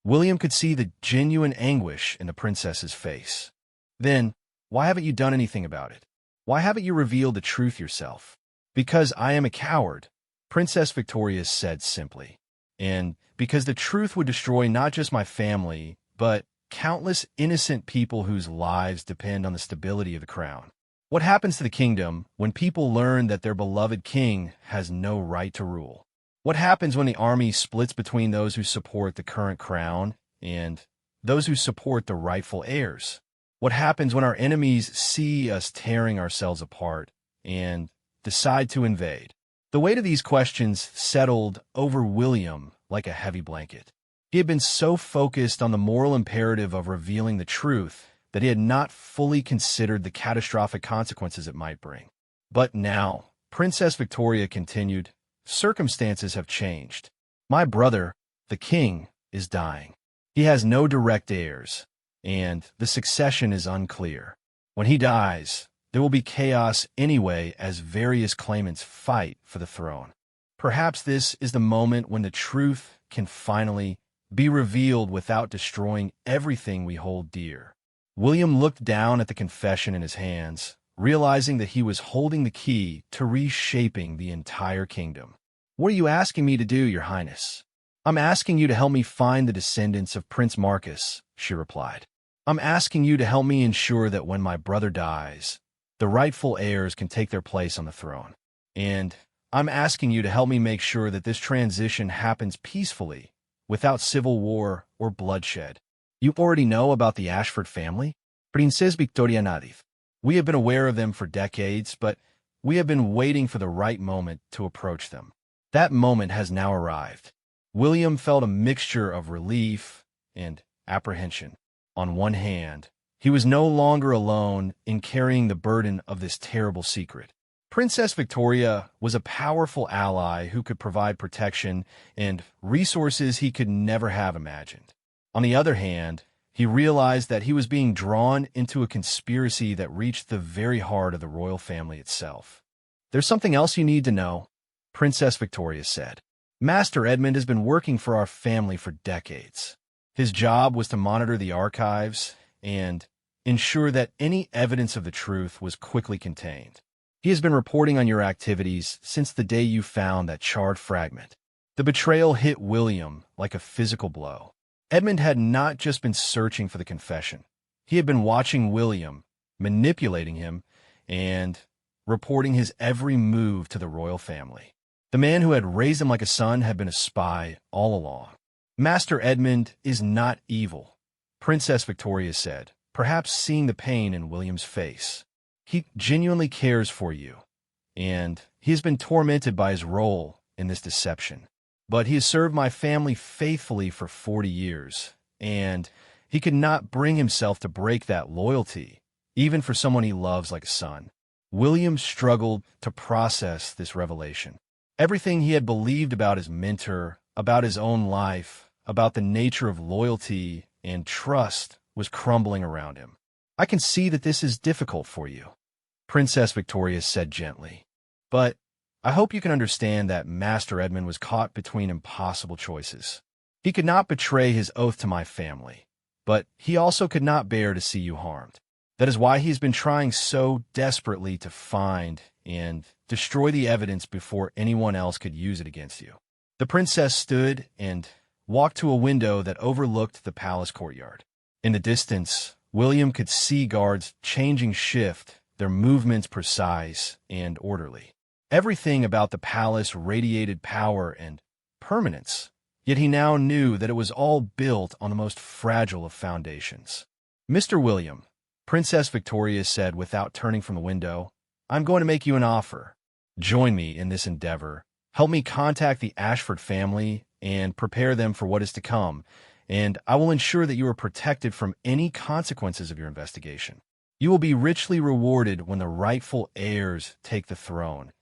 William could see the genuine anguish in the princess's face. Then, why haven't you done anything about it? Why haven't you revealed the truth yourself? Because I am a coward, Princess Victoria said simply. And because the truth would destroy not just my family, but countless innocent people whose lives depend on the stability of the crown. What happens to the kingdom when people learn that their beloved king has no right to rule? What happens when the army splits between those who support the current crown and those who support the rightful heirs? What happens when our enemies see us tearing ourselves apart and decide to invade? The weight of these questions settled over William like a heavy blanket. He had been so focused on the moral imperative of revealing the truth that he had not fully considered the catastrophic consequences it might bring. But now, Princess Victoria continued, circumstances have changed. My brother, the king, is dying. He has no direct heirs, and the succession is unclear. When he dies, there will be chaos anyway as various claimants fight for the throne. Perhaps this is the moment when the truth can finally be revealed without destroying everything we hold dear. William looked down at the confession in his hands, realizing that he was holding the key to reshaping the entire kingdom. What are you asking me to do, Your Highness? I'm asking you to help me find the descendants of Prince Marcus, she replied. I'm asking you to help me ensure that when my brother dies, the rightful heirs can take their place on the throne. And I'm asking you to help me make sure that this transition happens peacefully, without civil war or bloodshed. You already know about the Ashford family? Princess Victoria Nadif. We have been aware of them for decades, but we have been waiting for the right moment to approach them. That moment has now arrived. William felt a mixture of relief and apprehension. On one hand, he was no longer alone in carrying the burden of this terrible secret. Princess Victoria was a powerful ally who could provide protection and resources he could never have imagined. On the other hand, he realized that he was being drawn into a conspiracy that reached the very heart of the royal family itself. There's something else you need to know, Princess Victoria said. Master Edmund has been working for our family for decades. His job was to monitor the archives and ensure that any evidence of the truth was quickly contained. He has been reporting on your activities since the day you found that charred fragment. The betrayal hit William like a physical blow. Edmund had not just been searching for the confession. He had been watching William, manipulating him, and reporting his every move to the royal family. The man who had raised him like a son had been a spy all along. Master Edmund is not evil, Princess Victoria said, perhaps seeing the pain in William's face. He genuinely cares for you, and he has been tormented by his role in this deception. But he has served my family faithfully for 40 years, and he could not bring himself to break that loyalty, even for someone he loves like a son. William struggled to process this revelation. Everything he had believed about his mentor, about his own life, about the nature of loyalty and trust was crumbling around him. I can see that this is difficult for you, Princess Victoria said gently. But I hope you can understand that Master Edmund was caught between impossible choices. He could not betray his oath to my family, but he also could not bear to see you harmed. That is why he's been trying so desperately to find and destroy the evidence before anyone else could use it against you. The princess stood and walked to a window that overlooked the palace courtyard. In the distance, William could see guards changing shift, their movements precise and orderly. Everything about the palace radiated power and permanence, yet he now knew that it was all built on the most fragile of foundations. Mr. William, Princess Victoria said without turning from the window, I'm going to make you an offer. Join me in this endeavor. Help me contact the Ashford family and prepare them for what is to come, and I will ensure that you are protected from any consequences of your investigation. You will be richly rewarded when the rightful heirs take the throne,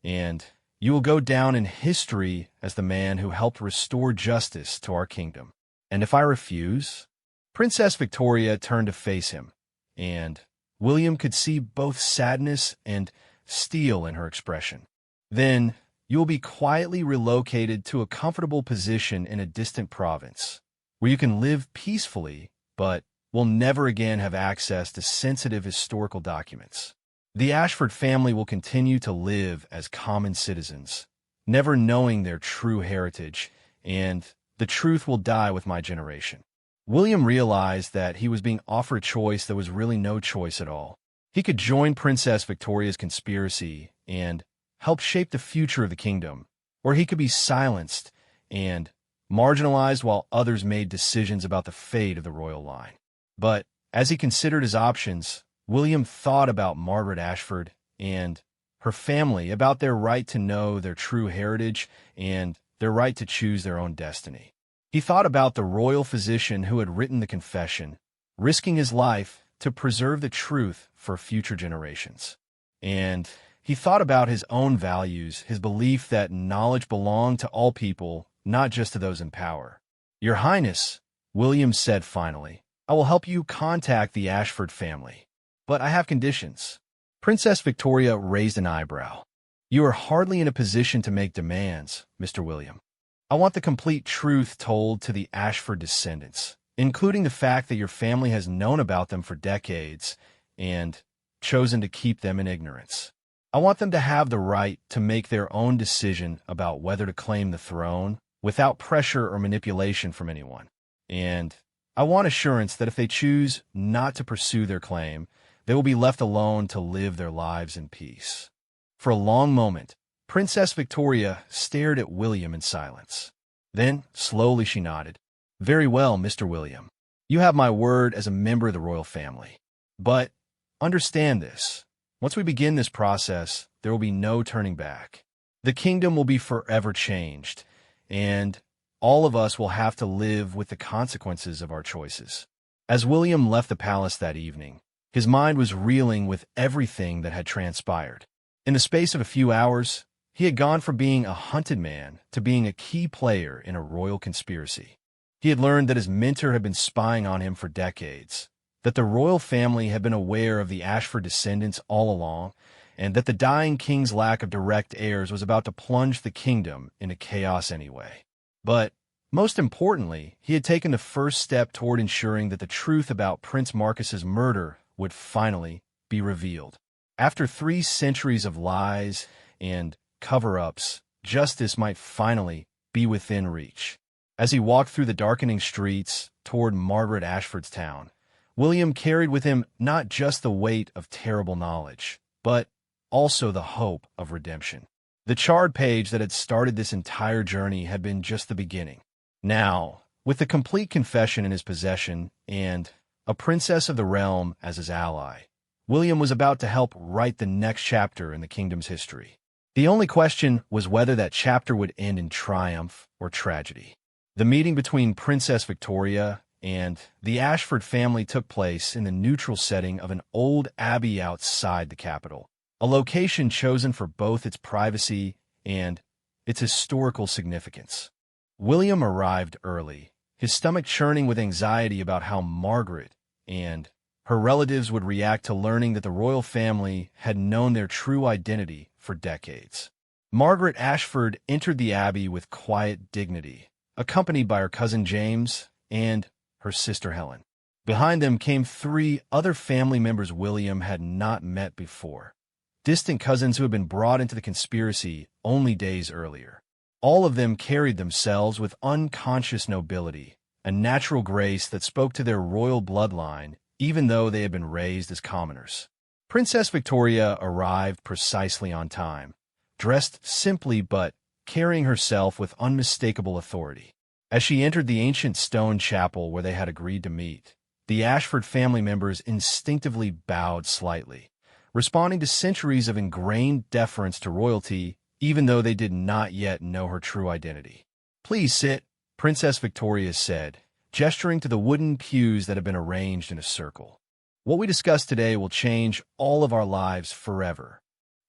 and you will go down in history as the man who helped restore justice to our kingdom. And if I refuse? Princess Victoria turned to face him, and William could see both sadness and steel in her expression. Then you will be quietly relocated to a comfortable position in a distant province, where you can live peacefully, but will never again have access to sensitive historical documents. The Ashford family will continue to live as common citizens, never knowing their true heritage, and the truth will die with my generation. William realized that he was being offered a choice that was really no choice at all. He could join Princess Victoria's conspiracy and help shape the future of the kingdom, or he could be silenced and marginalized while others made decisions about the fate of the royal line. But as he considered his options, William thought about Margaret Ashford and her family, about their right to know their true heritage and their right to choose their own destiny. He thought about the royal physician who had written the confession, risking his life to preserve the truth for future generations. And he thought about his own values, his belief that knowledge belonged to all people, not just to those in power. "Your Highness," William said finally, "I will help you contact the Ashford family. But I have conditions." Princess Victoria raised an eyebrow. "You are hardly in a position to make demands, Mr. William. I want the complete truth told to the Ashford descendants, including the fact that your family has known about them for decades and chosen to keep them in ignorance. I want them to have the right to make their own decision about whether to claim the throne without pressure or manipulation from anyone. And I want assurance that if they choose not to pursue their claim, they will be left alone to live their lives in peace." For a long moment, Princess Victoria stared at William in silence. Then, slowly she nodded. "Very well, Mr. William. You have my word as a member of the royal family. But understand this. Once we begin this process, there will be no turning back. The kingdom will be forever changed, and all of us will have to live with the consequences of our choices." As William left the palace that evening, his mind was reeling with everything that had transpired. In the space of a few hours, he had gone from being a hunted man to being a key player in a royal conspiracy. He had learned that his mentor had been spying on him for decades, that the royal family had been aware of the Ashford descendants all along, and that the dying king's lack of direct heirs was about to plunge the kingdom into chaos anyway. But most importantly, he had taken the first step toward ensuring that the truth about Prince Marcus's murder would finally be revealed. After 3 centuries of lies and cover-ups, justice might finally be within reach. As he walked through the darkening streets toward Margaret Ashford's town, William carried with him not just the weight of terrible knowledge, but also the hope of redemption. The charred page that had started this entire journey had been just the beginning. Now, with the complete confession in his possession and a princess of the realm as his ally, William was about to help write the next chapter in the kingdom's history. The only question was whether that chapter would end in triumph or tragedy. The meeting between Princess Victoria and the Ashford family took place in the neutral setting of an old abbey outside the capital, a location chosen for both its privacy and its historical significance. William arrived early, his stomach churning with anxiety about how Margaret and her relatives would react to learning that the royal family had known their true identity for decades. Margaret Ashford entered the abbey with quiet dignity, accompanied by her cousin James and her sister Helen. Behind them came 3 other family members William had not met before, distant cousins who had been brought into the conspiracy only days earlier. All of them carried themselves with unconscious nobility, a natural grace that spoke to their royal bloodline, even though they had been raised as commoners. Princess Victoria arrived precisely on time, dressed simply but carrying herself with unmistakable authority. As she entered the ancient stone chapel where they had agreed to meet, the Ashford family members instinctively bowed slightly, responding to centuries of ingrained deference to royalty, even though they did not yet know her true identity. "Please sit," Princess Victoria said, gesturing to the wooden pews that had been arranged in a circle. "What we discuss today will change all of our lives forever."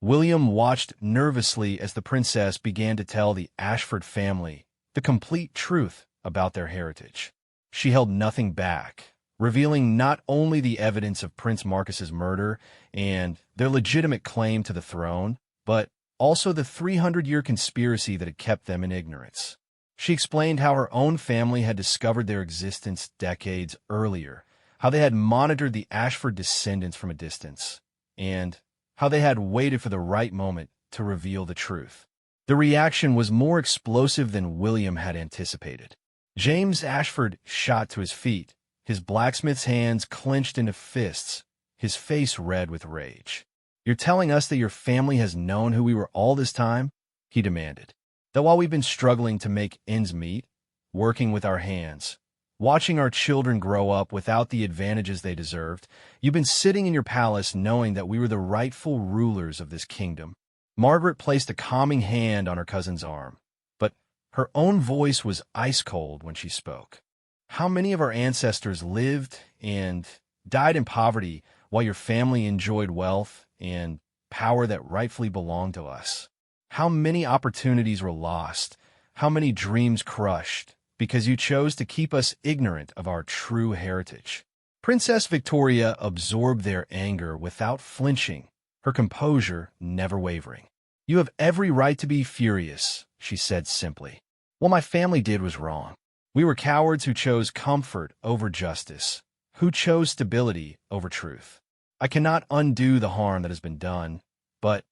William watched nervously as the princess began to tell the Ashford family the complete truth about their heritage. She held nothing back, revealing not only the evidence of Prince Marcus's murder and their legitimate claim to the throne, but also the 300-year conspiracy that had kept them in ignorance. She explained how her own family had discovered their existence decades earlier, how they had monitored the Ashford descendants from a distance, and how they had waited for the right moment to reveal the truth. The reaction was more explosive than William had anticipated. James Ashford shot to his feet, his blacksmith's hands clenched into fists, his face red with rage. "You're telling us that your family has known who we were all this time?" he demanded. "That while we've been struggling to make ends meet, working with our hands, watching our children grow up without the advantages they deserved, you've been sitting in your palace knowing that we were the rightful rulers of this kingdom, Margaret placed a calming hand on her cousin's arm, but her own voice was ice-cold when she spoke. How many of our ancestors lived and died in poverty while your family enjoyed wealth and power that rightfully belonged to us? How many opportunities were lost? How many dreams crushed because you chose to keep us ignorant of our true heritage? Princess Victoria absorbed their anger without flinching, her composure never wavering. "You have every right to be furious," she said simply. "What my family did was wrong. We were cowards who chose comfort over justice, who chose stability over truth. I cannot undo the harm that has been done, but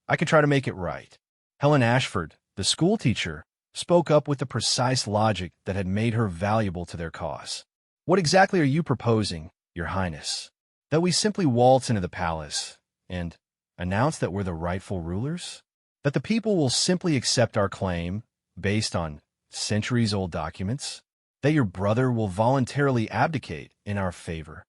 I can try to make it right." Helen Ashford, the schoolteacher, spoke up with the precise logic that had made her valuable to their cause. "What exactly are you proposing, Your Highness? That we simply waltz into the palace and announce that we're the rightful rulers? That the people will simply accept our claim based on centuries-old documents? That your brother will voluntarily abdicate in our favor?"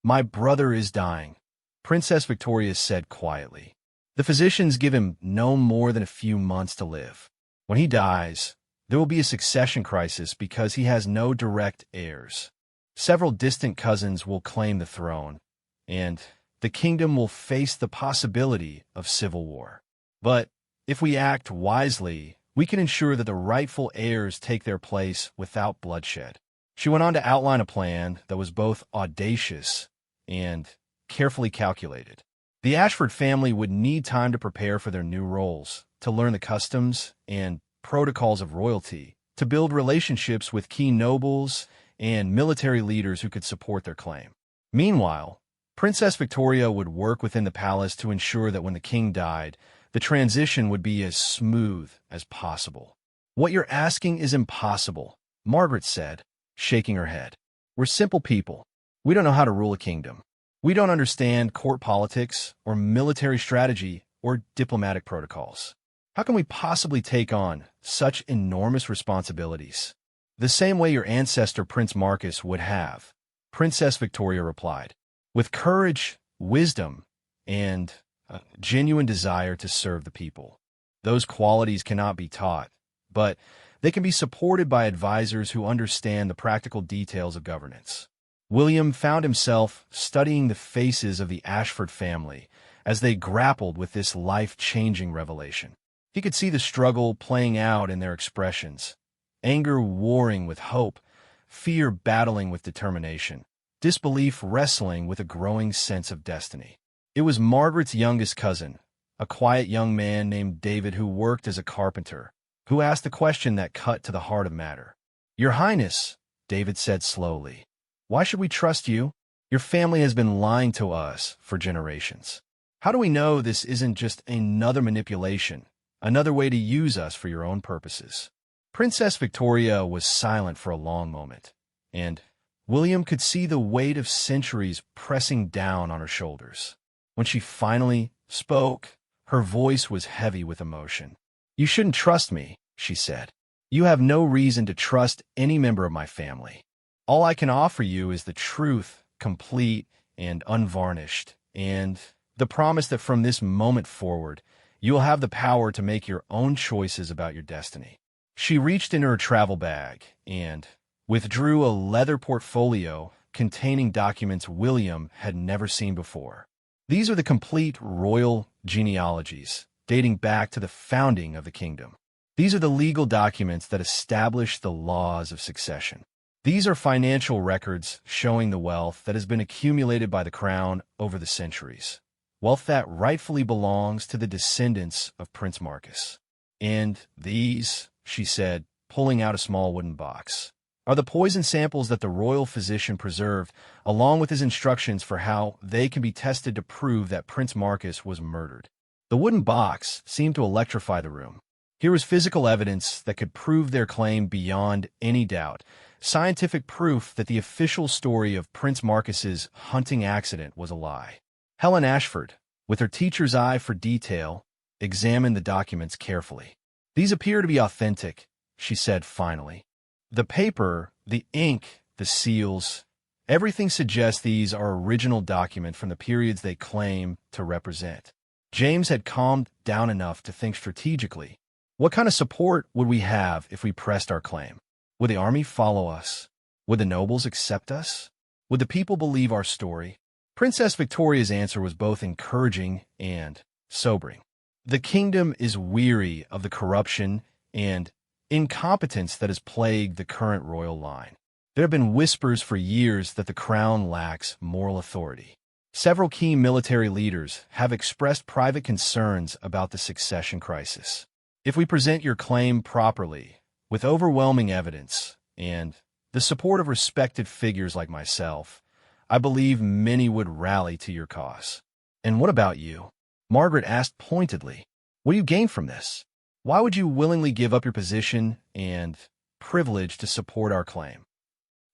"My brother is dying," Princess Victoria said quietly. "The physicians give him no more than a few months to live. When he dies, there will be a succession crisis because he has no direct heirs. Several distant cousins will claim the throne, and the kingdom will face the possibility of civil war. But if we act wisely, we can ensure that the rightful heirs take their place without bloodshed." She went on to outline a plan that was both audacious and carefully calculated. The Ashford family would need time to prepare for their new roles, to learn the customs and protocols of royalty, to build relationships with key nobles and military leaders who could support their claim. Meanwhile, Princess Victoria would work within the palace to ensure that when the king died, the transition would be as smooth as possible. "What you're asking is impossible," Margaret said, shaking her head. "We're simple people. We don't know how to rule a kingdom. We don't understand court politics or military strategy or diplomatic protocols. How can we possibly take on such enormous responsibilities?" "The same way your ancestor Prince Marcus would have," Princess Victoria replied, "with courage, wisdom, and a genuine desire to serve the people. Those qualities cannot be taught, but they can be supported by advisors who understand the practical details of governance." William found himself studying the faces of the Ashford family as they grappled with this life-changing revelation. He could see the struggle playing out in their expressions, anger warring with hope, fear battling with determination, disbelief wrestling with a growing sense of destiny. It was Margaret's youngest cousin, a quiet young man named David who worked as a carpenter, who asked the question that cut to the heart of matter. "Your Highness," David said slowly, "why should we trust you? Your family has been lying to us for generations. How do we know this isn't just another manipulation, another way to use us for your own purposes?" Princess Victoria was silent for a long moment, and William could see the weight of centuries pressing down on her shoulders. When she finally spoke, her voice was heavy with emotion. "You shouldn't trust me," she said. "You have no reason to trust any member of my family. All I can offer you is the truth, complete and unvarnished, and the promise that from this moment forward, you will have the power to make your own choices about your destiny." She reached into her travel bag and withdrew a leather portfolio containing documents William had never seen before. These are the complete royal genealogies, dating back to the founding of the kingdom. These are the legal documents that establish the laws of succession. These are financial records showing the wealth that has been accumulated by the crown over the centuries, wealth that rightfully belongs to the descendants of Prince Marcus. "And these," she said, pulling out a small wooden box, "are the poison samples that the royal physician preserved, along with his instructions for how they can be tested to prove that Prince Marcus was murdered." The wooden box seemed to electrify the room. Here was physical evidence that could prove their claim beyond any doubt, scientific proof that the official story of Prince Marcus's hunting accident was a lie. Helen Ashford, with her teacher's eye for detail, examined the documents carefully. "These appear to be authentic," she said finally. "The paper, the ink, the seals, everything suggests these are original documents from the periods they claim to represent. James had calmed down enough to think strategically. What kind of support would we have if we pressed our claim? Would the army follow us? Would the nobles accept us? Would the people believe our story? Princess Victoria's answer was both encouraging and sobering. The kingdom is weary of the corruption and incompetence that has plagued the current royal line. There have been whispers for years that the crown lacks moral authority. Several key military leaders have expressed private concerns about the succession crisis. If we present your claim properly, with overwhelming evidence, and the support of respected figures like myself, I believe many would rally to your cause. And what about you? Margaret asked pointedly. What do you gain from this? Why would you willingly give up your position and privilege to support our claim?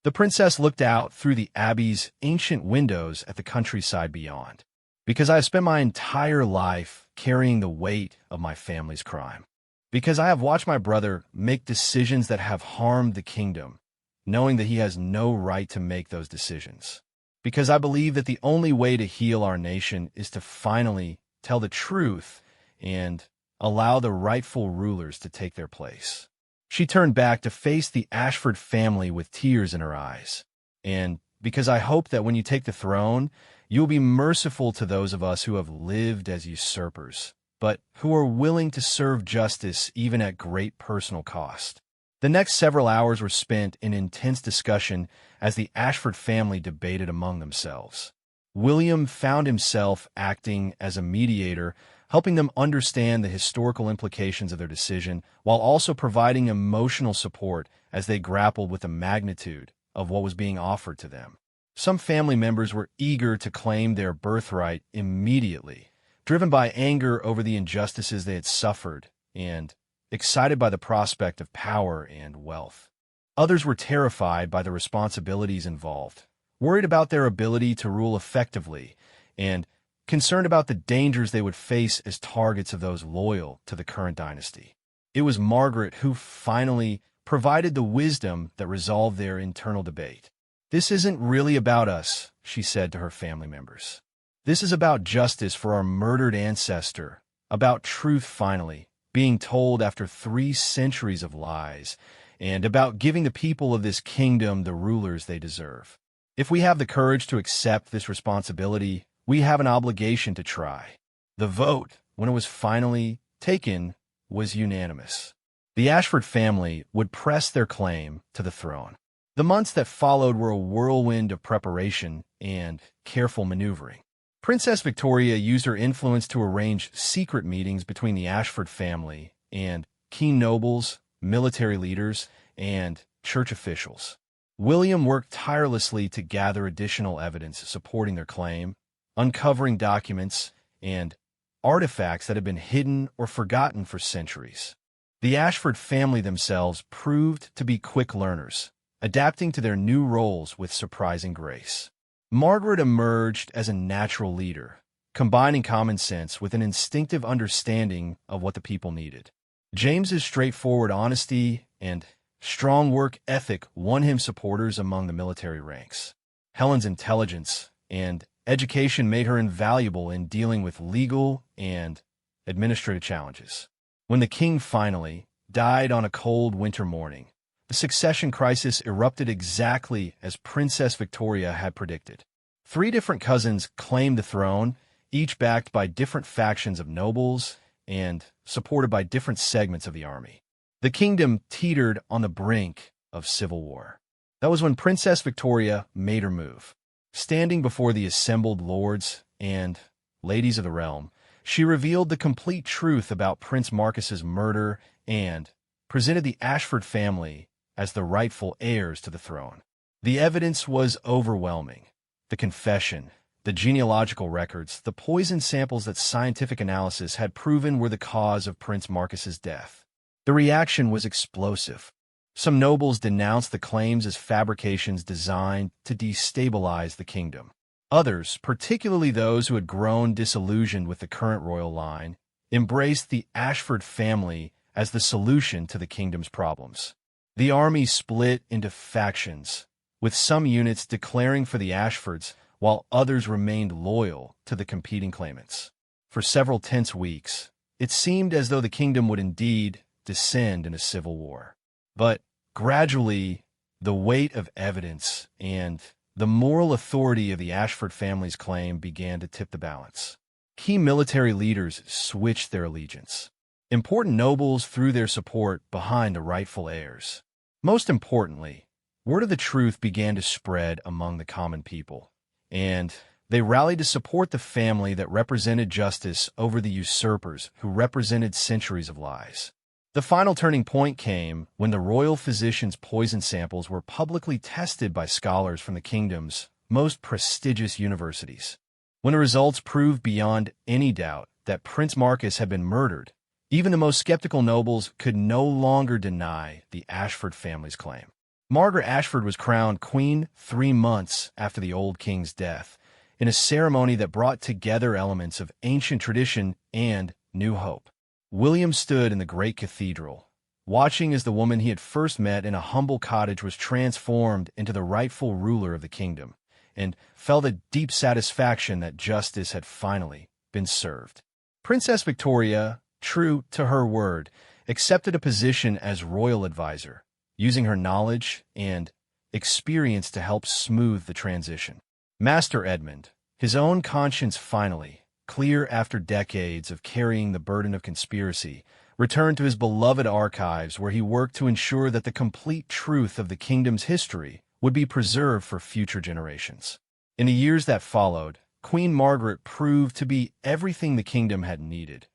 The princess looked out through the abbey's ancient windows at the countryside beyond. Because I have spent my entire life carrying the weight of my family's crime. Because I have watched my brother make decisions that have harmed the kingdom, knowing that he has no right to make those decisions. Because I believe that the only way to heal our nation is to finally tell the truth and allow the rightful rulers to take their place. She turned back to face the Ashford family with tears in her eyes. And because I hope that when you take the throne, you will be merciful to those of us who have lived as usurpers, but who are willing to serve justice even at great personal cost. The next several hours were spent in intense discussion as the Ashford family debated among themselves. William found himself acting as a mediator, helping them understand the historical implications of their decision, while also providing emotional support as they grappled with the magnitude of what was being offered to them. Some family members were eager to claim their birthright immediately, driven by anger over the injustices they had suffered and excited by the prospect of power and wealth. Others were terrified by the responsibilities involved, worried about their ability to rule effectively, and concerned about the dangers they would face as targets of those loyal to the current dynasty. It was Margaret who finally provided the wisdom that resolved their internal debate. "This isn't really about us," she said to her family members. "This is about justice for our murdered ancestor, about truth finally being told after 3 centuries of lies, and about giving the people of this kingdom the rulers they deserve. If we have the courage to accept this responsibility, we have an obligation to try." The vote, when it was finally taken, was unanimous. The Ashford family would press their claim to the throne. The months that followed were a whirlwind of preparation and careful maneuvering. Princess Victoria used her influence to arrange secret meetings between the Ashford family and key nobles, military leaders, and church officials. William worked tirelessly to gather additional evidence supporting their claim, uncovering documents and artifacts that had been hidden or forgotten for centuries. The Ashford family themselves proved to be quick learners, adapting to their new roles with surprising grace. Margaret emerged as a natural leader, combining common sense with an instinctive understanding of what the people needed. James's straightforward honesty and strong work ethic won him supporters among the military ranks. Helen's intelligence and education made her invaluable in dealing with legal and administrative challenges. When the king finally died on a cold winter morning, the succession crisis erupted exactly as Princess Victoria had predicted. 3 different cousins claimed the throne, each backed by different factions of nobles and supported by different segments of the army. The kingdom teetered on the brink of civil war. That was when Princess Victoria made her move. Standing before the assembled lords and ladies of the realm, she revealed the complete truth about Prince Marcus's murder and presented the Ashford family as the rightful heirs to the throne. The evidence was overwhelming. The confession, the genealogical records, the poison samples that scientific analysis had proven were the cause of Prince Marcus's death. The reaction was explosive. Some nobles denounced the claims as fabrications designed to destabilize the kingdom. Others, particularly those who had grown disillusioned with the current royal line, embraced the Ashford family as the solution to the kingdom's problems. The army split into factions, with some units declaring for the Ashfords while others remained loyal to the competing claimants. For several tense weeks, it seemed as though the kingdom would indeed descend into civil war. But gradually, the weight of evidence and the moral authority of the Ashford family's claim began to tip the balance. Key military leaders switched their allegiance. Important nobles threw their support behind the rightful heirs. Most importantly, word of the truth began to spread among the common people, and they rallied to support the family that represented justice over the usurpers who represented centuries of lies. The final turning point came when the royal physician's poison samples were publicly tested by scholars from the kingdom's most prestigious universities. When the results proved beyond any doubt that Prince Marcus had been murdered, even the most skeptical nobles could no longer deny the Ashford family's claim. Margaret Ashford was crowned queen 3 months after the old king's death, in a ceremony that brought together elements of ancient tradition and new hope. William stood in the great cathedral, watching as the woman he had first met in a humble cottage was transformed into the rightful ruler of the kingdom, and felt a deep satisfaction that justice had finally been served. Princess Victoria, true to her word, accepted a position as royal advisor, using her knowledge and experience to help smooth the transition. Master Edmund, his own conscience finally clear after decades of carrying the burden of conspiracy, returned to his beloved archives where he worked to ensure that the complete truth of the kingdom's history would be preserved for future generations. In the years that followed, Queen Margaret proved to be everything the kingdom had needed: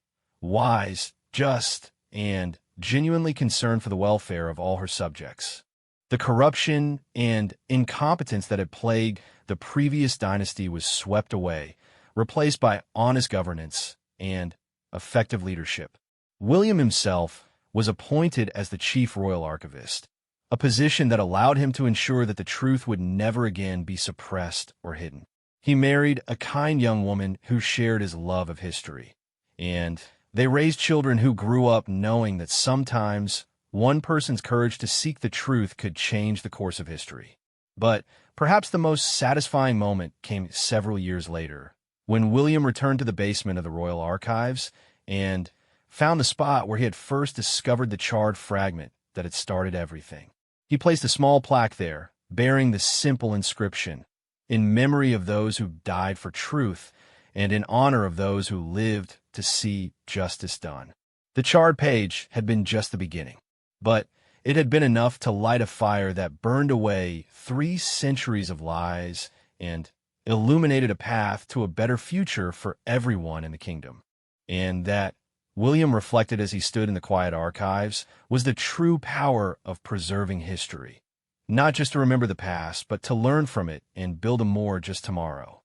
wise, just, and genuinely concerned for the welfare of all her subjects. The corruption and incompetence that had plagued the previous dynasty was swept away, replaced by honest governance and effective leadership. William himself was appointed as the chief royal archivist, a position that allowed him to ensure that the truth would never again be suppressed or hidden. He married a kind young woman who shared his love of history, and they raised children who grew up knowing that sometimes one person's courage to seek the truth could change the course of history. But perhaps the most satisfying moment came several years later, when William returned to the basement of the Royal Archives and found the spot where he had first discovered the charred fragment that had started everything. He placed a small plaque there, bearing the simple inscription, "In memory of those who died for truth, and in honor of those who lived to see justice done." The charred page had been just the beginning, but it had been enough to light a fire that burned away 3 centuries of lies and illuminated a path to a better future for everyone in the kingdom. And that, William reflected as he stood in the quiet archives, was the true power of preserving history. Not just to remember the past, but to learn from it and build a more just tomorrow.